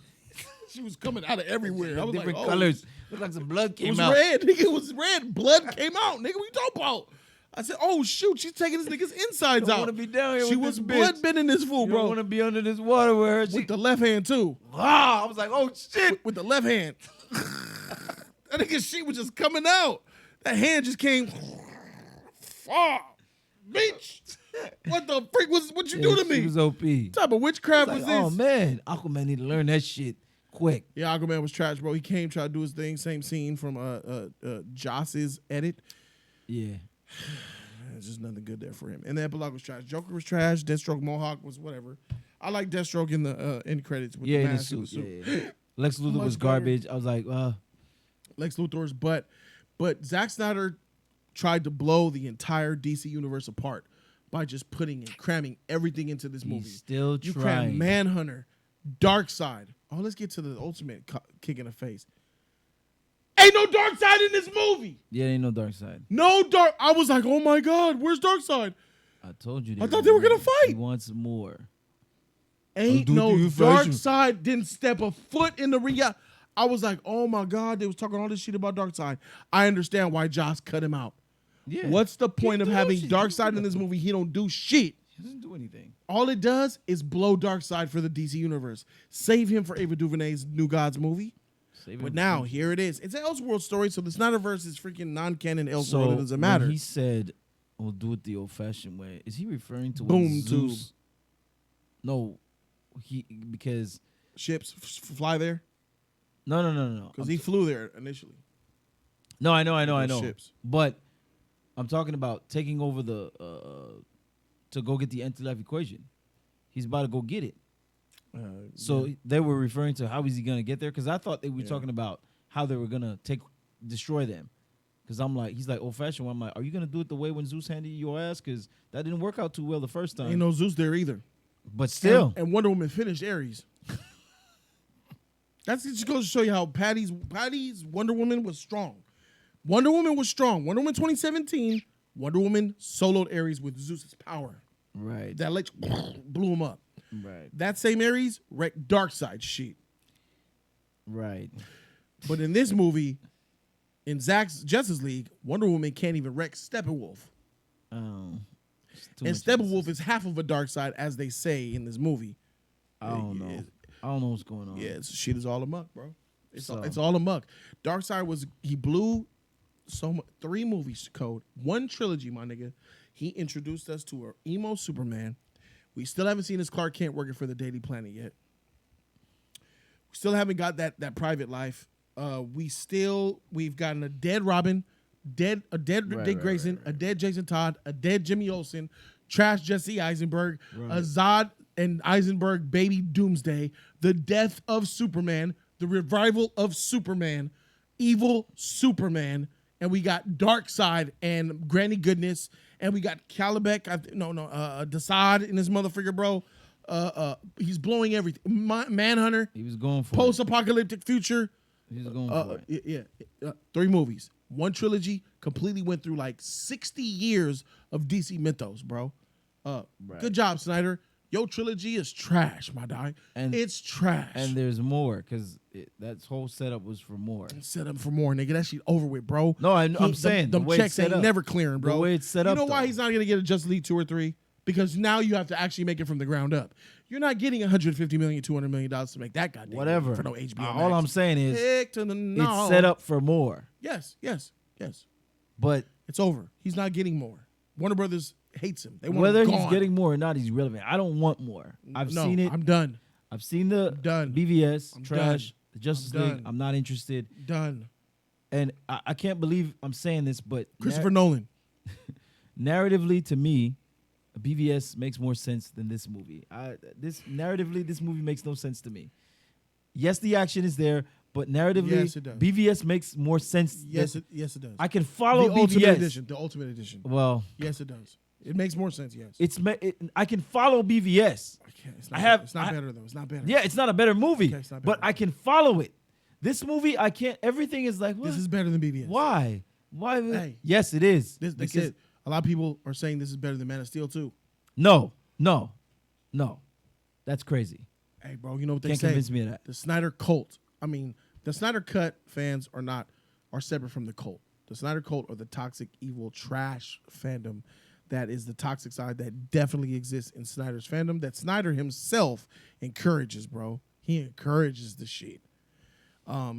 She was coming out of everywhere. I was different like, oh, colors. Looked like some blood It came was out. red, nigga. It was red. Blood came out, nigga. What you talking about? I said, oh shoot, she's taking this nigga's insides Don't out. wanna be down here She with was this bitch. blood bending this fool, You don't bro. want to be under this water with her. She, With the left hand too. I was like, oh shit. With the left hand. That nigga shit was just coming out. That hand just came. Fuck, bitch. What the freak was? What you do to She me? was OP. What type of witchcraft Like, was this? oh man, Aquaman need to learn that shit quick. Yeah, Aquaman was trash, bro. He came, tried to do his thing. Same scene from Joss's edit. Yeah. There's just nothing good there for him. And the epilogue was trash. Joker was trash. Deathstroke Mohawk was whatever. I like Deathstroke in the end credits with Yeah, the in the mask. and the suit. Yeah. Lex Luthor Much was better. garbage. I was like, Lex Luthor's, but Zack Snyder tried to blow the entire DC universe apart by just putting and cramming everything into this movie. he's still You trying. cram Manhunter, Darkseid. Oh, let's get to the ultimate kick in the face. Ain't no Darkseid in this movie. Yeah, ain't no dark side. No dark. I was like, oh my god, where's Darkseid? I told you. I thought they were gonna fight. He wants more. Ain't do no the Dark inflation. Side didn't step a foot in the ring. I was like, oh my God, they was talking all this shit about Darkseid. I understand why Joss cut him out. Yeah. What's the point of do no having shit. Darkseid in this movie? He don't do shit. He doesn't do anything. All it does is blow Darkseid for the DC universe. Save him for Ava DuVernay's New Gods movie. Save But him now from- here it is. It's an Elseworld story, so the Snyder-Verse is freaking non-canon Elseworld. So It doesn't matter. when he said, "We'll do it the old-fashioned way," is he referring to Boom when Zeus? No, because Ships fly there no. because he flew there initially. No, I know. Those ships. But I'm talking about taking over the to go get the anti-life equation. He's about to go get it. So they were referring to how is he gonna get there? Because I thought they were talking about how they were gonna destroy them. Because I'm like, he's like old fashioned. I'm like, are you gonna do it the way when Zeus handed you your ass? Because that didn't work out too well the first time. Ain't no Zeus there either. But still, And Wonder Woman finished Ares. That's just goes to show you how Patty's Wonder Woman was strong. Wonder Woman was strong. Wonder Woman 2017, Wonder Woman soloed Ares with Zeus's power. right, That like blew him up. right, That same Ares wrecked Darkseid shit. right. But in this movie, in Zack's Justice League, Wonder Woman can't even wreck Steppenwolf. It's too And much Steppenwolf is half of a Darkseid, as they say in this movie. I don't know. I don't know what's going on. Yeah, shit is all amok, bro. It's So- it's all amok. Darkseid he blew 3 movies code, 1 trilogy, my nigga. He introduced us to a emo Superman. We still haven't seen his Clark Kent working for the Daily Planet yet. We still haven't got that private life. We've gotten a dead Robin, a dead Dick Grayson, a dead Jason Todd, a dead Jimmy Olsen, trash Jesse Eisenberg, a Zod and Eisenberg baby Doomsday, the death of Superman, the revival of Superman, evil Superman, and we got Darkseid and Granny Goodness, and we got Calibec, Desaad in this motherfucker, bro. He's blowing everything. Manhunter. He was going for Post-apocalyptic future. He was going for it. Yeah. 3 movies. 1 trilogy. Completely went through like 60 years of DC mythos, bro. Good job, Snyder. Your trilogy is trash, my guy. And it's trash. And there's more because that whole setup was for more. Set up for more, nigga. That shit over with, bro. No, I'm saying them the way checks it's set ain't up. never clearing, bro. The way it's set you up. know why though. he's not gonna get a Justice League 2 or 3? Because now you have to actually make it from the ground up. You're not getting $150 million, $200 million to make that goddamn whatever movie for no HBO. All I'm saying is Pick to the it's set up for more. Yes. But It's over. He's not getting more. Warner Brothers hates him. They want whether him he's gone. getting more or not, he's relevant. I don't want more. I've No, seen it. I'm done. I've seen the done. BVS I'm trash, done. the Justice I'm League. done. I'm not interested. Done. And I can't believe I'm saying this, but Christopher Nolan. narratively, to me, BVS makes more sense than this movie. This movie makes no sense to me. Yes, the action is there, but narratively, Yes, it does. BVS makes more sense. Yes, it does. I can follow the BVS. Ultimate edition. Well, Yes, it does. It makes more sense. Yes. I can follow BVS. I can't. It's not, I have- It's not I- better though. It's not better. Yeah, it's not a better movie, Okay, it's not but better. I can follow it. This movie, I can't. Everything is like, what? This is better than BBS. Why? Why? Hey. Yes, it is. They Because- said a lot of people are saying this is better than Man of Steel too. No. That's crazy. Hey, bro, you know what they Can't say? convince me of that. The Snyder cult. I mean, the Snyder Cut fans are separate from the cult. The Snyder cult are the toxic, evil, trash fandom that is the toxic side that definitely exists in Snyder's fandom that Snyder himself encourages, bro. He encourages the shit.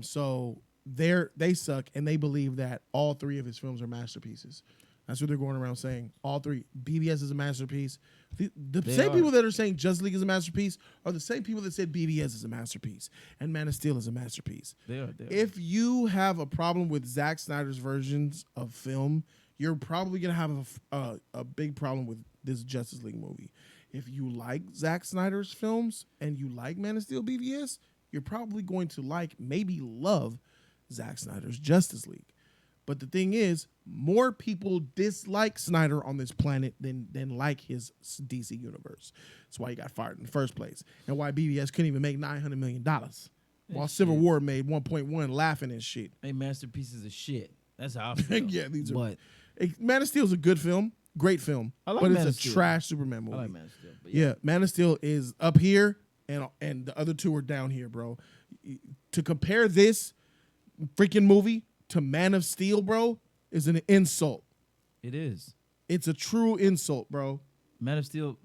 So they suck, and they believe that all 3 of his films are masterpieces. That's what they're going around saying. All 3. BBS is a masterpiece. The same people that are saying Justice League is a masterpiece are the same people that said BBS is a masterpiece and Man of Steel is a masterpiece. They are. If you have a problem with Zack Snyder's versions of film, you're probably going to have a big problem with this Justice League movie. If you like Zack Snyder's films and you like Man of Steel BVS, you're probably going to maybe love Zack Snyder's Justice League. But the thing is, more people dislike Snyder on this planet than like his DC universe. That's why he got fired in the first place, and why BBS couldn't even make $900 million, while Civil War made 1.1, laughing and shit. They masterpieces of shit. That's how I feel. Yeah, these are. But Man of Steel is a good film, great film, I like but Man of it's a Steel. trash Superman movie. I like Man of Steel. But Yeah, Man of Steel is up here, and the other 2 are down here, bro. To compare this freaking movie to Man of Steel, bro, is an insult. it is. It's a true insult, bro. Man of Steel.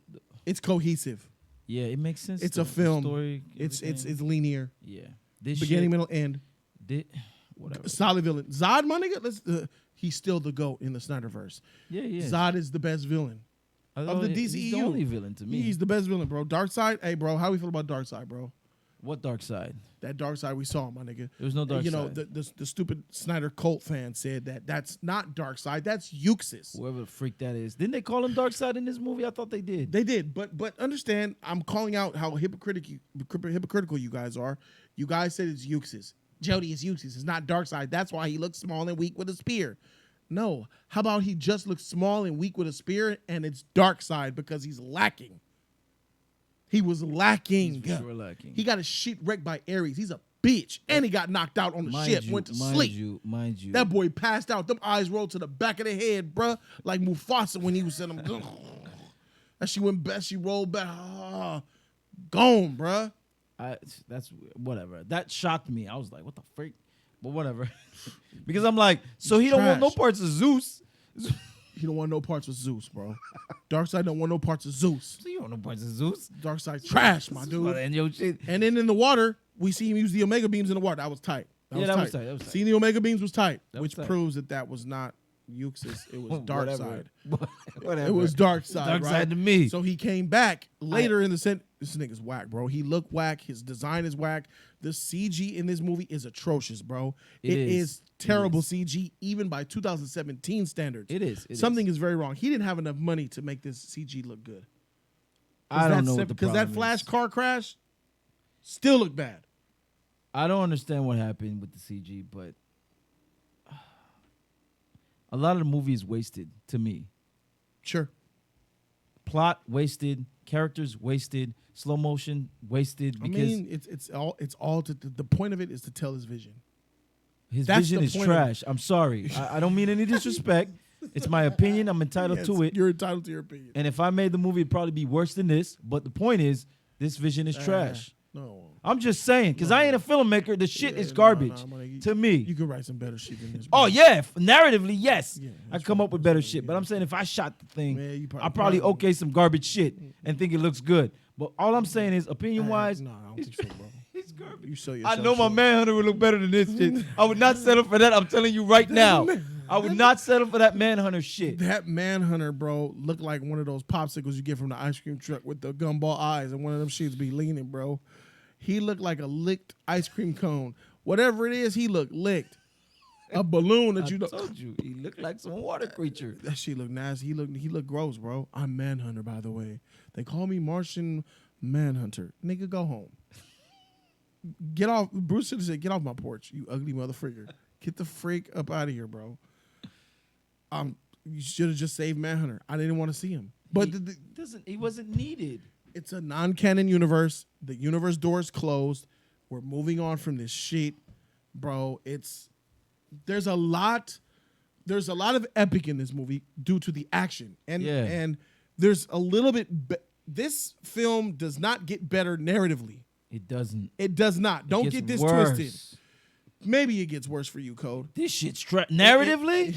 It's cohesive. Yeah, it makes sense. It's though. a The film. story, It's everything. linear. Yeah. This Beginning, shit, middle, end. whatever. Solid villain. Zod, my nigga, he's still the GOAT in the Snyder-Verse. Yeah. Zod is the best villain of the DCEU. He's the only villain to me. He's the best villain, bro. Darkseid, hey, bro, how we feel about Darkseid, bro? What dark side? That Darkseid we saw, my nigga. There was no dark You know, side. the stupid Snyder cult fan said that's not Darkseid, that's Euxis. Whoever the freak that is. Didn't they call him Dark Side in this movie? I thought they did. They did, but understand, I'm calling out how hypocritical you guys are. You guys said it's Euxis. Jody is Euxis. It's not Darkseid. That's why he looks small and weak with a spear. No. How about he just looks small and weak with a spear and it's Darkseid because he's lacking. He was lacking. He's for sure lacking. He got his shit wrecked by Ares. He's a bitch. And he got knocked out on the ship, went to sleep. Mind you. That boy passed out. Them eyes rolled to the back of the head, bruh. Like Mufasa when he was in them. And she went back, she rolled back. Gone, bruh. That's whatever. That shocked me. I was like, what the freak? But whatever. Because I'm like, so he don't want no Trash. parts of Zeus. He don't want no parts of Zeus, bro. Darkseid don't want no parts of Zeus. So you don't know parts of Zeus. Darkseid trash, my dude. And your shit. And then in the water, we see him use the Omega beams in the water. That was tight. That was tight. That was tight. Seeing the Omega beams was tight, That was which tight. proves that was not Euxis. It was Darkseid. Whatever. It was Darkseid, Darkseid right? to me. So he came back later in the set. This nigga's whack, bro. He looked whack. His design is whack. The CG in this movie is atrocious, bro. It is terrible CG, even by 2017 standards. It is. Something is very wrong. He didn't have enough money to make this CG look good. I don't know what the because that problem Flash is. car crash still looked bad. I don't understand what happened with the CG, but a lot of the movie is wasted to me. Sure. Plot wasted, characters wasted, slow motion wasted. I Because mean, it's all to the point of it is to tell his vision. his that's vision the is point of it. trash. I'm sorry. I don't mean any disrespect. It's my opinion. I'm entitled Yes, to it. You're entitled to your opinion. And if I made the movie, it'd probably be worse than this. But the point is, this vision is trash. No. I'm just saying, because I ain't a filmmaker. The shit Yeah, is garbage man, to me. You could write some better shit than this. Oh bro. yeah, narratively, yes. Yeah, I that's come right, up with that's better right, shit. yeah. But I'm saying if I shot the thing, Man, you I probably okay some garbage shit and think it looks good. But all I'm saying is, opinion wise, No, I don't think so, bro. it's garbage. You sell I yourself know my short. Manhunter would look better than this shit. I would not settle for that. I'm telling you right now. I would not settle for that Manhunter shit. That Manhunter, bro, looked like one of those popsicles you get from the ice cream truck with the gumball eyes, and one of them shits be leaning, bro. He looked like a licked ice cream cone. Whatever it is, he looked licked. A balloon that I you know. told you, he looked like some water creature. That shit looked nasty. He looked gross, bro. I'm Manhunter, by the way. They call me Martian Manhunter. Nigga, go home. Get off. Bruce should have said, "Get off my porch, you ugly motherfucker. Get the freak up out of here, bro." You should have just saved Manhunter. I didn't want to see him, but He wasn't needed. it's a non-canon universe. The universe door is closed. We're moving on from this shit, bro. There's a lot of epic in this movie due to the action, and there's a little bit. This film does not get better narratively. It doesn't. It does not. It Don't gets get this worse. twisted. Maybe it gets worse for you, Code. This shit's narratively.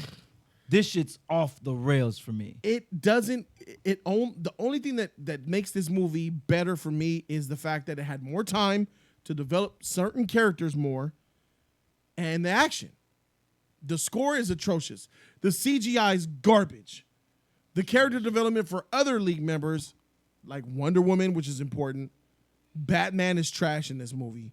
This shit's off the rails for me. It doesn't. The only thing that makes this movie better for me is the fact that it had more time to develop certain characters more, and the action. The score is atrocious. The CGI is garbage. The character development for other League members, like Wonder Woman, which is important. Batman is trash in this movie.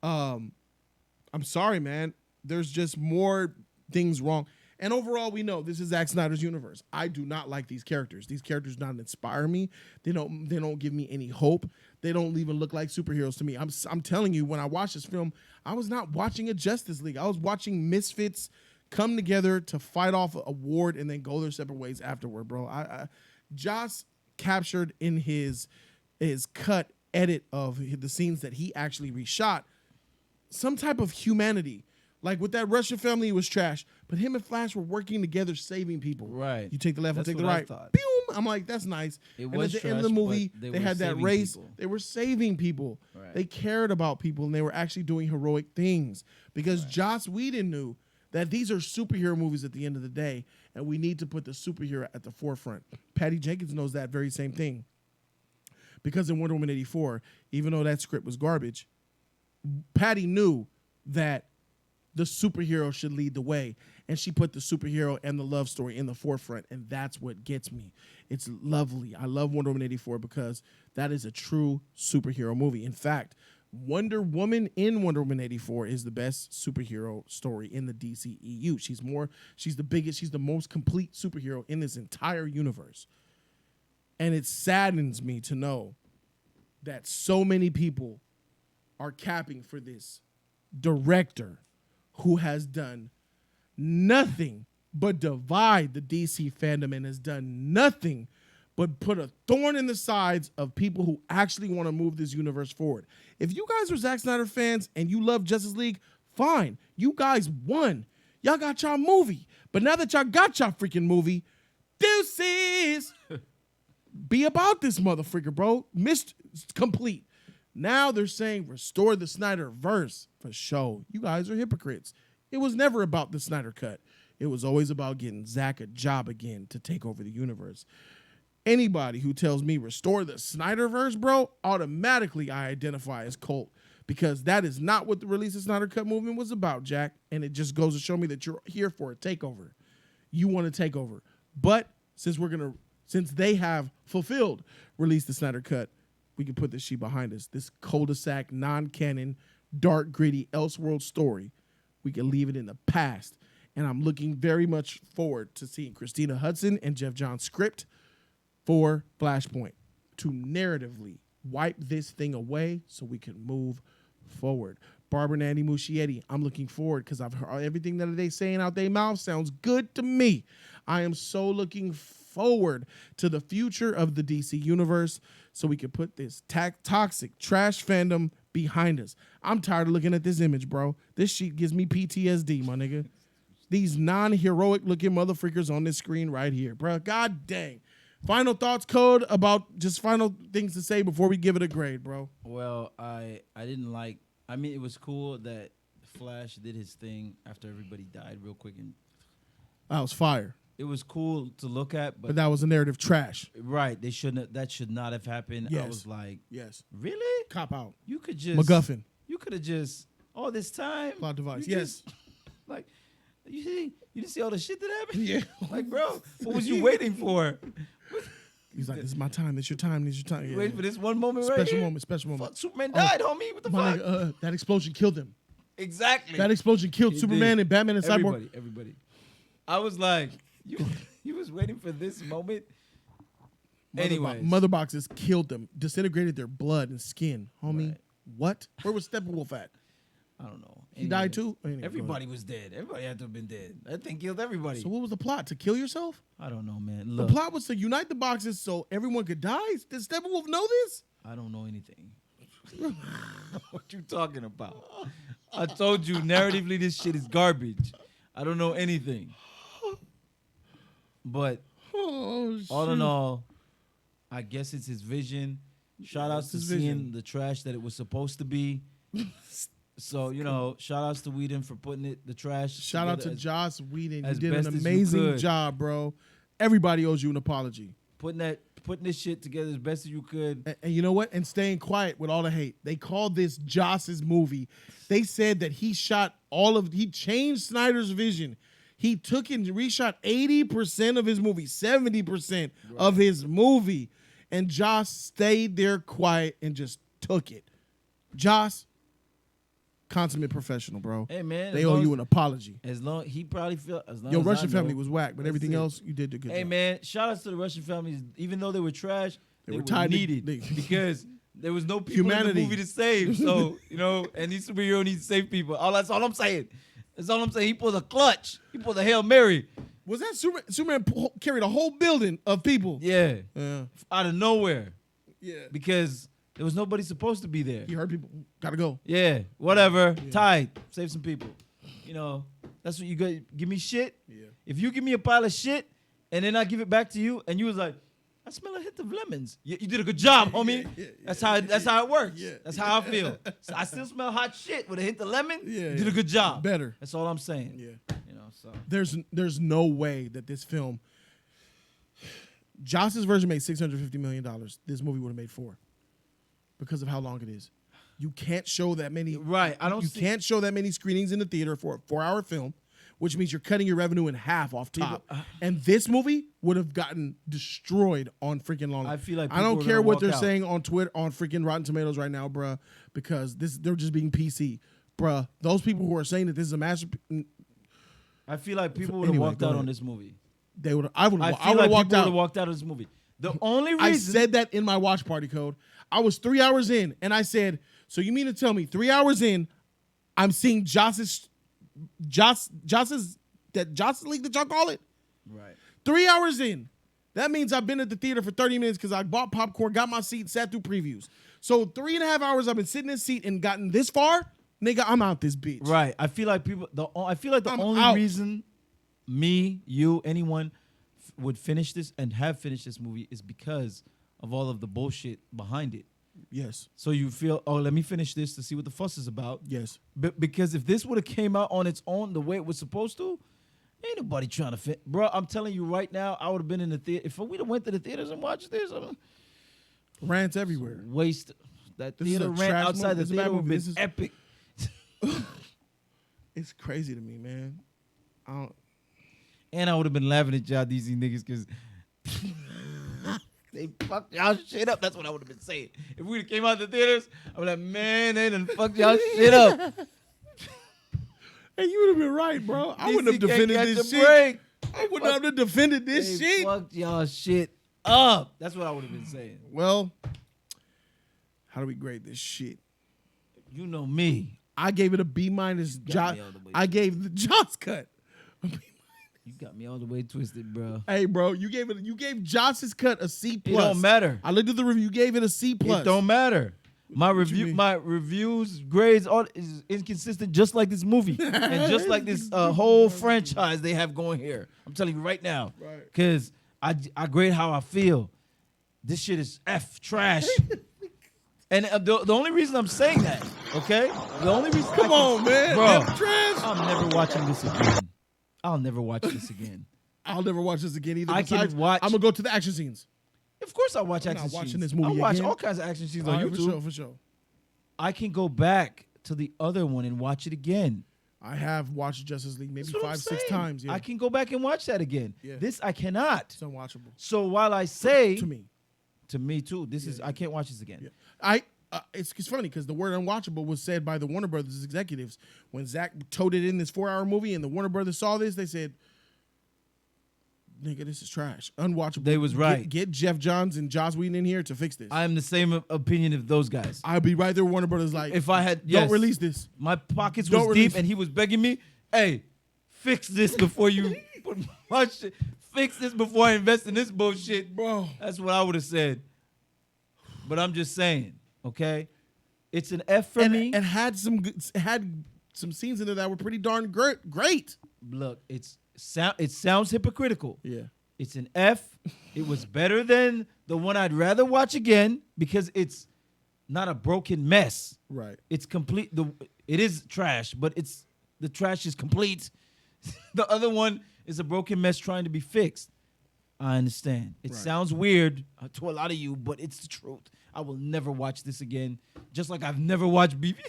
I'm sorry, man. There's just more things wrong. And overall, we know this is Zack Snyder's universe. I do not like these characters. These characters do not inspire me. They don't give me any hope. They don't even look like superheroes to me. I'm telling you, when I watched this film, I was not watching a Justice League. I was watching misfits come together to fight off a ward and then go their separate ways afterward, bro. Joss captured in his cut edit of the scenes that he actually reshot some type of humanity. Like with that Russian family, it was trash. But him and Flash were working together, saving people. Right. You take the left, That's I take the what I right. thought. Boom. I'm like, that's nice. It and was at the end of the trash, movie, but they they were had that saving race. people. They were saving people. Right. They cared about people, and they were actually doing heroic things. Because Joss Whedon knew that these are superhero movies at the end of the day, and we need to put the superhero at the forefront. Patty Jenkins knows that very same thing. Because in Wonder Woman 84, even though that script was garbage, Patty knew that the superhero should lead the way, and she put the superhero and the love story in the forefront, and that's what gets me. It's lovely. I love Wonder Woman 84 because that is a true superhero movie. In fact, Wonder Woman in Wonder Woman 84 is the best superhero story in the DCEU. She's the biggest, she's the most complete superhero in this entire universe. And it saddens me to know that so many people are capping for this director who has done nothing but divide the DC fandom and has done nothing but put a thorn in the sides of people who actually want to move this universe forward. If you guys are Zack Snyder fans and you love Justice League, fine. You guys won. Y'all got y'all movie. But now that y'all got y'all freaking movie, deuces. Be about this motherfucker, bro. Missed complete. Now they're saying restore the Snyder-Verse for show. You guys are hypocrites. It was never about the Snyder Cut. It was always about getting Zack a job again to take over the universe. Anybody who tells me restore the Snyder-Verse, bro, automatically I identify as cult, because that is not what the release of Snyder Cut movement was about, Jack. And it just goes to show me that you're here for a takeover. You want to take over. But since they have fulfilled release the Snyder Cut, we can put this shit behind us. This cul-de-sac, non-canon, dark, gritty, Elseworld story, we can leave it in the past. And I'm looking very much forward to seeing Christina Hudson and Jeff Johns' script for Flashpoint to narratively wipe this thing away so we can move forward. Barbara and Andy Muschietti, I'm looking forward because I've heard everything that they saying out their mouth sounds good to me. I am so looking forward to the future of the DC universe so we can put this toxic trash fandom behind us. I'm tired of looking at this image, bro. This shit gives me PTSD, my nigga. These non-heroic looking motherfuckers on this screen right here, bro. God dang. Final thoughts, Code, about just final things to say before we give it a grade, bro. Well, I didn't like. I mean, it was cool that Flash did his thing after everybody died real quick, and That was fire. it was cool to look at. But that was a narrative trash. Right, they shouldn't. That should not have happened. Yes. I was like, Yes. really? Cop out. You could just MacGuffin. You could have just all this time. Plot device. you Yes. just, like you didn't see all the shit that happened. Yeah. Like, bro, what was you waiting for? He's like, this is my time. This is your time. This is your time. Yeah. Waiting for this one moment right Special here? moment. Special moment. Fuck, Superman died, homie. What the My fuck? nigga, that explosion killed him. Exactly. That explosion killed It Superman did. and Batman and Cyborg. Everybody. I was like, you was waiting for this moment. Anyways, Mother boxes killed them, disintegrated their blood and skin. Homie, Right. what? Where was Steppenwolf at? I don't know. He died too? Anyway, go Everybody was dead. Everybody had to have been dead. That thing killed everybody. So what was the plot? To kill yourself? I don't know, man. The Look, plot was to unite the boxes so everyone could die? Did Steppenwolf know this? I don't know anything. What you talking about? I told you, narratively, this shit is garbage. I don't know anything. But Oh, all in all, I guess it's his vision. Shout outs to his seeing vision. the trash that it was supposed to be. So, shout outs to Whedon for putting the trash. Shout out to together Joss Whedon. You as did best an as you amazing could. job, bro. Everybody owes you an apology. putting this shit together as best as you could. And you know what? And staying quiet with all the hate. They called this Joss's movie. They said that he changed Snyder's vision. He took and reshot 80% of his movie, 70% of his movie. And Joss stayed there quiet and just took it. Joss, consummate professional, bro. Hey man, They owe you an apology. As long he probably feel as long Your as Russian I know, family was whack, but that's everything it. else you did a good Hey job. man, shout outs to the Russian families. Even though they were trash, they were tied to- needed they- because there was no people in Humanity. the movie to save. So and these superhero needs to save people. That's all I'm saying. That's all I'm saying. He pulled a clutch. He pulled a Hail Mary. Was that Superman carried a whole building of people? Yeah, Yeah. out of nowhere Yeah. because there was nobody supposed to be there. He heard people. Gotta go. Yeah, whatever. Tied. Save some people. That's what you got. Give me shit. Yeah. If you give me a pile of shit and then I give it back to you and you was like, I smell a hint of lemons. You did a good job, homie. That's how it works. Yeah. That's how I feel. So I still smell hot shit with a hint of lemon. Yeah, You did a good job. Better. That's all I'm saying. Yeah. So There's no way that this film, Joss's version made $650 million. This movie would have made $4 million because of how long it is. You can't show that many. Right. You can't show that many screenings in the theater for a 4-hour film, which means you're cutting your revenue in half off top. And this movie would have gotten destroyed on freaking long. I feel like I don't people are care gonna what walk they're out. saying on Twitter, on freaking Rotten Tomatoes right now, bruh, because they're just being PC, bruh. Those people who are saying that this is a masterpiece, I feel like people would have Anyway, walked go out ahead. on this movie. they would. I would I have feel like walked people would out. have walked out of this movie. The only reason I said that in my watch party code. I was 3 hours in, and I said, "So you mean to tell me 3 hours in, I'm seeing Joss's Justice League that y'all call it? right. 3 hours in, that means I've been at the theater for 30 minutes because I bought popcorn, got my seat, sat through previews. So 3.5 hours I've been sitting in this seat and gotten this far, nigga. I'm out this bitch. Right. I feel like people. I feel like the I'm only out. reason me, you, anyone would finish this and have finished this movie is because of all of the bullshit behind it. Yes. So you feel, let me finish this to see what the fuss is about. Yes. But because if this would have came out on its own the way it was supposed to, Ain't nobody trying to fit, bro. I'm telling you right now, I would have been in the theater if we'd have went to the theaters and watched this. Rants everywhere. Waste that This is theater a rant trash outside movie. the This is a bad theater would movie. have been This is- epic. It's crazy to me, man. I don't. And I would have been laughing at y'all DC niggas because they fucked y'all shit up. That's what I would have been saying. If we came out the theaters, I would have man, they done fucked y'all shit up. Hey, you would have been right, bro. I wouldn't have DC can't defended catch this a shit. break. I would not have defended this They shit. fucked y'all shit up. That's what I would have been saying. Well, how do we grade this shit? You know me. I gave it a B minus. got me all the way. I gave the Joss cut. You got me all the way twisted, bro. Hey, bro, you gave Joss's cut a C plus. It don't matter. I looked at the review. You gave it a C plus. It don't matter. My mean? reviews, grades, all is inconsistent, just like this movie, and just like this whole franchise they have going here. I'm telling you right now, Right. because I grade how I feel. This shit is F trash, and the only reason I'm saying that, okay, the only reason. Come on, man. bro. F trash. I'm never watching this again. I'll never watch this again. I'll never watch this again either. I can Besides, watch- I'm gonna go to the action scenes. Of course, I'll watch I'm action not watching scenes. this movie I'll watch again. all kinds of action scenes All on right, YouTube. for sure. I can go back to the other one and watch it again. I have watched Justice League maybe That's what I'm 5, 6 saying. times. Yeah, I can go back and watch that again. Yeah. This I cannot. it's unwatchable So while I say to me. to me too, this is I can't watch this again. Yeah. It's funny because the word unwatchable was said by the Warner Brothers executives when Zack toted in this 4-hour movie and the Warner Brothers saw this. They said, "Nigga, this is trash, unwatchable." They was right. Get Jeff Johns and Joss Whedon in here to fix this. I am the same opinion of those guys. I'll be right there. Warner Brothers like, If I had don't yes, release this. my pockets Don't was release- deep and he was begging me, "Hey, fix this before you put my shit. Fix this before I invest in this bullshit." Bro. That's what I would have said. But I'm just saying, okay? It's an F for me. And had some scenes in there that were pretty darn great. Look, it sounds hypocritical. Yeah. It's an F. It was better than the one I'd rather watch again because it's not a broken mess. Right. It's complete. It is trash, but the trash is complete. The other one is a broken mess trying to be fixed. I understand. It Right. sounds weird to a lot of you, but it's the truth. I will never watch this again. Just like I've never watched Beavis.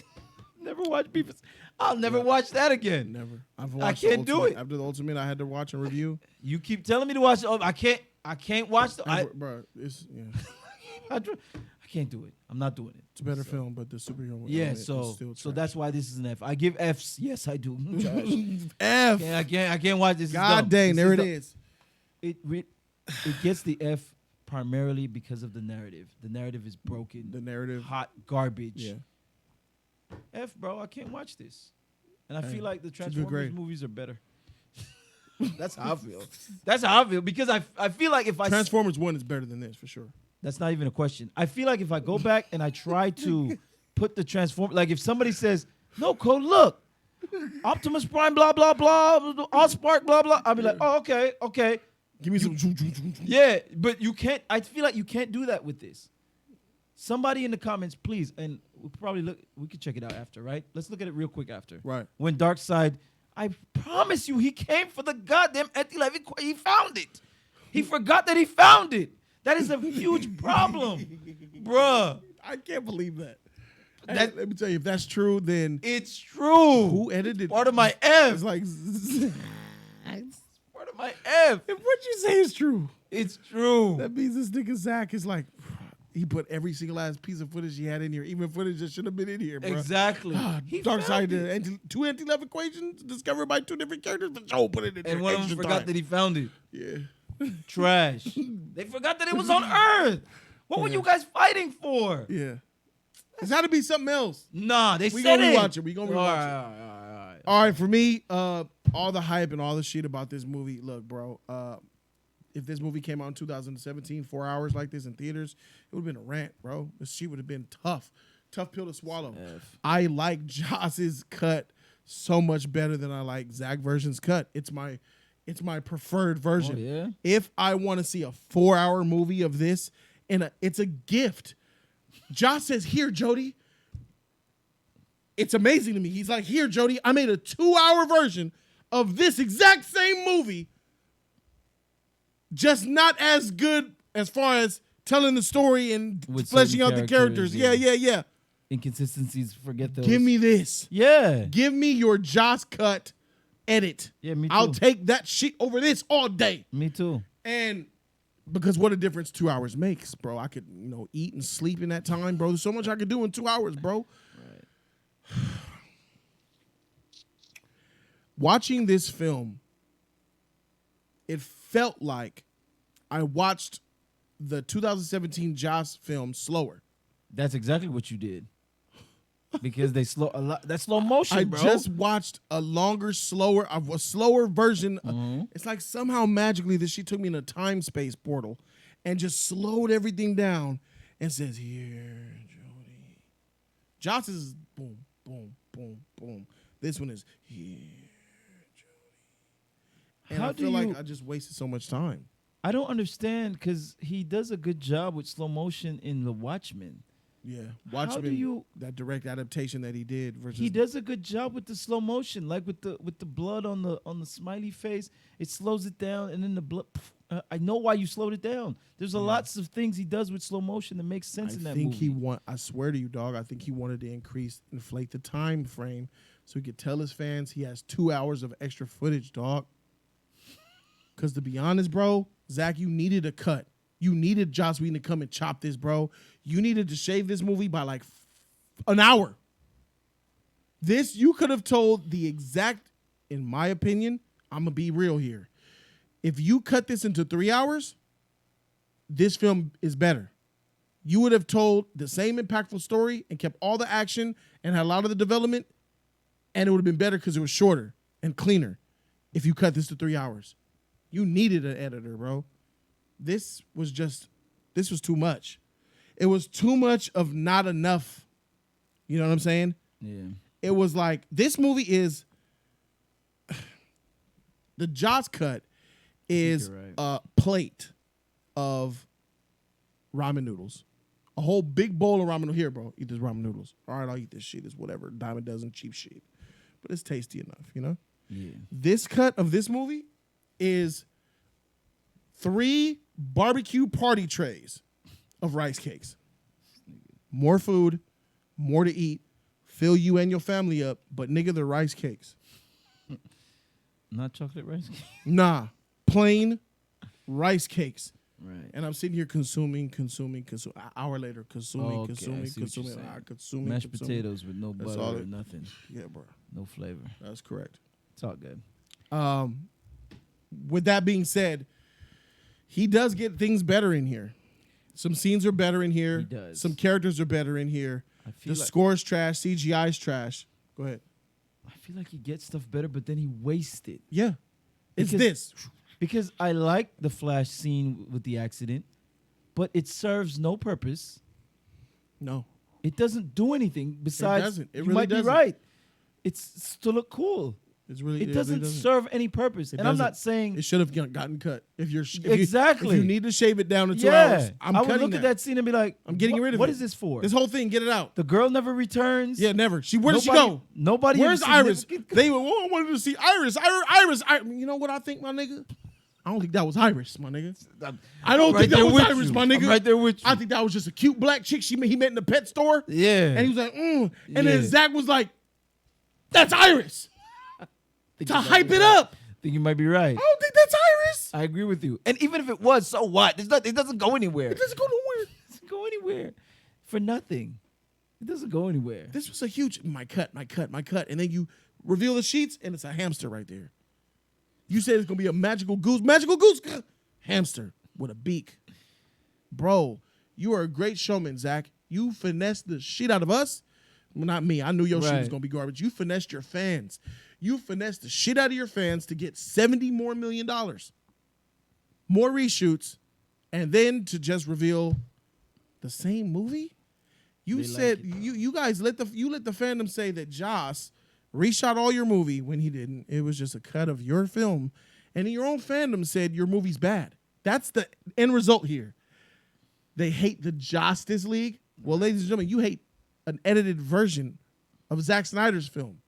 Never watched Beavis. I'll never watch that again. Never. I can't do it. After the Ultimate, I had to watch and review. You keep telling me to watch. Oh, I can't watch the. Bro, it's I can't do it. I'm not doing it. it's a better film, but the superhero one. Yeah, is so still so trash. that's why this is an F. I give Fs. Yes, I do. Trash. F. I can't watch this. It's God dumb. dang, This there it dumb. is. It gets the F primarily because of the narrative. The narrative is broken. The narrative. Hot garbage. Yeah. F, bro, I can't watch this. And I Hey, feel like the it's a good Transformers grade. movies are better. That's how I feel. That's how I feel because I feel like if I Transformers 1 is better than this for sure. that's not even a question. I feel like if I go back and I try to put the Transform, like if somebody says, "No, Code, look, Optimus Prime, blah blah blah, Allspark, blah blah," I'll be like, "Oh, okay." Give me some. Yeah, but you can't. I feel like you can't do that with this. Somebody in the comments, please, and we'll probably look. We could check it out after, right? Let's look at it real quick after. Right. When Darkseid, I promise you, he came for the goddamn anti-life. He found it. He forgot that he found it. That is a huge problem, bruh. I can't believe that. That- Let me tell you, if that's true, then It's true. who edited? Part of my F. It's like Part of my F. if what you say is true, It's true. that means this nigga Zach is like, he put every single last piece of footage he had in here, even footage that should have been in here, bro. Exactly. He Dark found side, it. two anti-love equations discovered by two different characters, but Joe put it in there. And one of them extra forgot time. that he found it. Yeah. Trash. They forgot that it was on Earth. What were you guys fighting for? Yeah. It's got to be something else. Nah, they We said gonna it. rewatch it. We gonna rewatch All it. right, all right. All right, for me, all the hype and all the shit about this movie. Look, bro, if this movie came out in 2017, 4 hours like this in theaters, it would have been a rant, bro. This shit would have been tough pill to swallow. F. I like Joss's cut so much better than I like Zack version's cut. It's my preferred version. Oh, yeah? If I want to see a 4-hour movie of this, it's a gift. Joss says, "Here, Jody." It's amazing to me. He's like, "Here, Jody, I made a 2-hour version of this exact same movie, just not as good as far as telling the story and With fleshing certain out the characters. characters, Yeah. Inconsistencies, forget those. Give me this. Yeah. Give me your Joss cut edit. Yeah, me too. I'll take that shit over this all day. Me too. And because what a difference 2 hours makes, bro. I could, eat and sleep in that time, bro. There's so much I could do in 2 hours, bro. Right. Watching this film, it felt like I watched the 2017 Joss film slower. That's exactly what you did. Because they slow a lot. That's slow motion, bro. I just watched a slower version. It's like somehow magically that she took me in a time space portal and just slowed everything down and says, "Here, Jody." Joss is boom, boom, boom, boom. This one is here, Jody. And How I do feel like you- I just wasted so much time. I don't understand because he does a good job with slow motion in The Watchmen. Yeah, How Watchmen, do you- that direct adaptation that he did versus He does a good job with the slow motion, like with the blood on the smiley face. It slows it down, and then the blood. I know why you slowed it down. There's lots of things he does with slow motion that makes sense in that movie. I swear to you, dog. I think he wanted to inflate the time frame so he could tell his fans he has 2 hours of extra footage, dog. Because to be honest, bro, Zach, you needed a cut. You needed Joss Whedon to come and chop this, bro. You needed to shave this movie by like an hour. This, you could have told the exact, in my opinion, I'm going to be real here. If you cut this into 3 hours, this film is better. You would have told the same impactful story and kept all the action and had a lot of the development, and it would have been better because it was shorter and cleaner if you cut this to 3 hours. You needed an editor, bro. This was too much. It was too much of not enough. You know what I'm saying? Yeah. It was like, this movie is, the Joss cut is you're right. a plate of ramen noodles. A whole big bowl of ramen noodles. Here, bro, eat this ramen noodles. All right, I'll eat this shit. It's whatever, dime a dozen, cheap shit. But it's tasty enough, Yeah. This cut of this movie is 3 barbecue party trays of rice cakes. More food, more to eat, fill you and your family up, but nigga, the rice cakes. Not chocolate rice cake. Nah, plain rice cakes. Right. And I'm sitting here consuming. An hour later, consuming. Consuming. Mashed potatoes with no That's butter all or it- nothing. Yeah, bro. No flavor. That's correct. It's all good. With that being said, he does get things better in here. Some scenes are better in here. He does. Some characters are better in here. I feel The like- score's trash. CGI's trash. Go ahead. I feel like he gets stuff better, but then he wastes it. Yeah. It's Because- this. Because I like the Flash scene with the accident, but it serves no purpose. No. It doesn't do anything besides. doesn't. It you really might doesn't. be right. It's to look cool. It's really It doesn't really serve any purpose. It And I'm doesn't. not saying It should have gotten cut. If Exactly. you need to shave it down to 2 yeah. hours, I'm I would cutting look at that scene and be like, I'm getting rid of What it. is this for? This whole thing, get it out. The girl never returns. Yeah, never. Where did she Nobody- go? Nobody. Where's of Iris? significant- They wanted to see Iris. Iris. You know what I think, my nigga? I don't think that was Iris, my nigga. I don't right think that there was with Iris, you. my nigga. I'm right there with you. I think that was just a cute black chick he met in the pet store. Yeah. And he was like, And Yeah. then Zach was like, that's Iris. Think To you might hype be it right. up. Think you might be right. I don't think that's Iris. I agree with you. And even if it was, so what? It doesn't go anywhere. It doesn't go nowhere. It doesn't go anywhere. For nothing. It doesn't go anywhere. This was a huge, my cut. And then you reveal the sheets, and it's a hamster right there. You said it's going to be a magical goose. Hamster with a beak. Bro, you are a great showman, Zach. You finessed the shit out of us. Well, not me. I knew your shit was Right. going to be garbage. You finessed your fans. You finessed the shit out of your fans to get $70 million more. More reshoots, and then to just reveal the same movie? You They said like it, you guys let the fandom say that Joss reshot all your movie when he didn't. It was just a cut of your film, and your own fandom said your movie's bad. That's the end result here. They hate the Justice League. Well, ladies and gentlemen, you hate an edited version of Zack Snyder's film.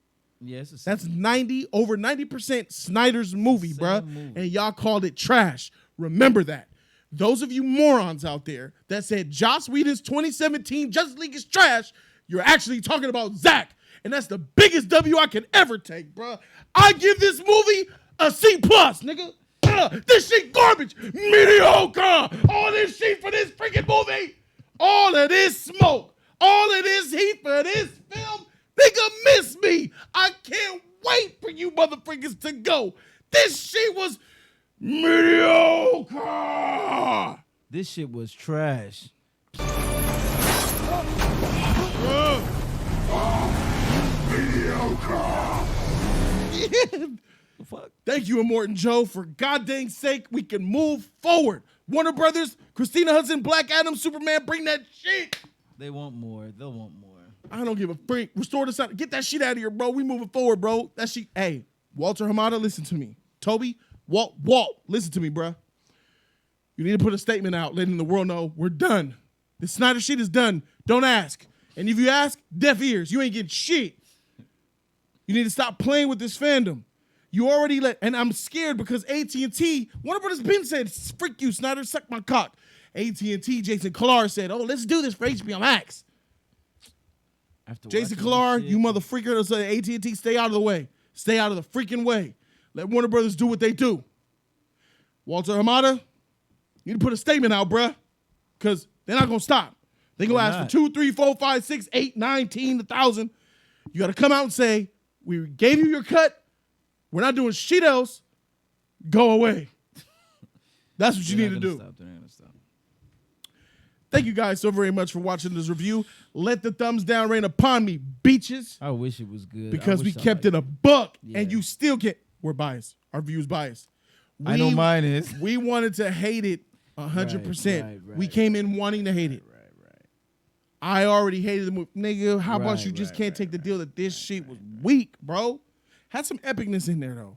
Yes, it's That's over 90% Snyder's movie, bruh. movie. And y'all called it trash. Remember that. Those of you morons out there that said Joss Whedon's 2017 Justice League is trash, you're actually talking about Zack. And that's the biggest W I can ever take, bruh. I give this movie a C+, nigga. This shit garbage. Mediocre. All this shit for this freaking movie. All of this smoke. All of this heat for this film. Nigga, miss me. I can't wait for you motherfuckers to go. This shit was mediocre. This shit was trash. The fuck? Thank you, Immortan Joe. For God dang sake, we can move forward. Warner Brothers, Christina Hudson, Black Adam, Superman, bring that shit. They want more. They'll want more. I don't give a freak. Restore the sound. Get that shit out of here, bro. We moving forward, bro. That shit. Hey, Walter Hamada, listen to me. Toby, Walt, listen to me, bro. You need to put a statement out letting the world know we're done. The Snyder shit is done. Don't ask. And if you ask, deaf ears. You ain't getting shit. You need to stop playing with this fandom. You already and I'm scared because AT&T, Warner Brothers Ben said, freak you, Snyder, suck my cock. AT&T, Jason Kilar said, oh, let's do this for HBO Max. Jason Kilar, you mother freaker, say AT&T, stay out of the way. Stay out of the freaking way. Let Warner Brothers do what they do. Walter Hamada, you need to put a statement out, bruh, because they're not going to stop. They're going to ask for 2, 3, 4, 5, 6, 8, 9, 10, 1,000. You got to come out and say, we gave you your cut. We're not doing shit else. Go away. That's what you need to do. They're not gonna stop. Thank you guys so very much for watching this review. Let the thumbs down rain upon me, beaches. I wish it was good. Because we kept it a buck, and you still get. We're biased. Our view's biased. I know mine is. We wanted to hate it 100%. Right. We came in wanting to hate it. Right. I already hated the movie. Nigga, how about you just can't take the deal that this shit was weak, bro? Had some epicness in there, though.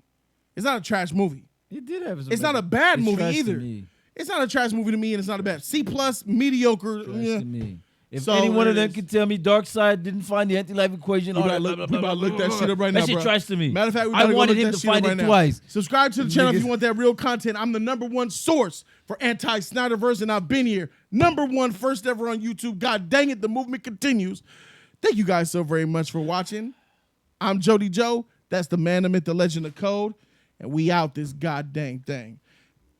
It's not a trash movie. It did have some. It's not a bad It's movie trash to either. me. It's not a trash movie to me, and it's not a bad. C+, mediocre. Trash Yeah. to me. If So any one of it them is. could tell me Darkseid didn't find the anti-life equation, We about to look that shit up right now, that shit bro. trash to me. Matter of fact, we I gotta go wanted look him that to shit up find right it now. twice. Subscribe to the channel if Niggas. you want that real content. I'm the #1 source for anti-Snyder-Verse, and I've been here. #1, first ever on YouTube. God dang it, the movement continues. Thank you guys so very much for watching. I'm Jody Joe. That's the man, the myth, the legend, the code. And we out this god dang thing.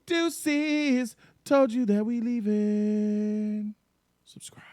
Deuces, told you that we leaving. Subscribe.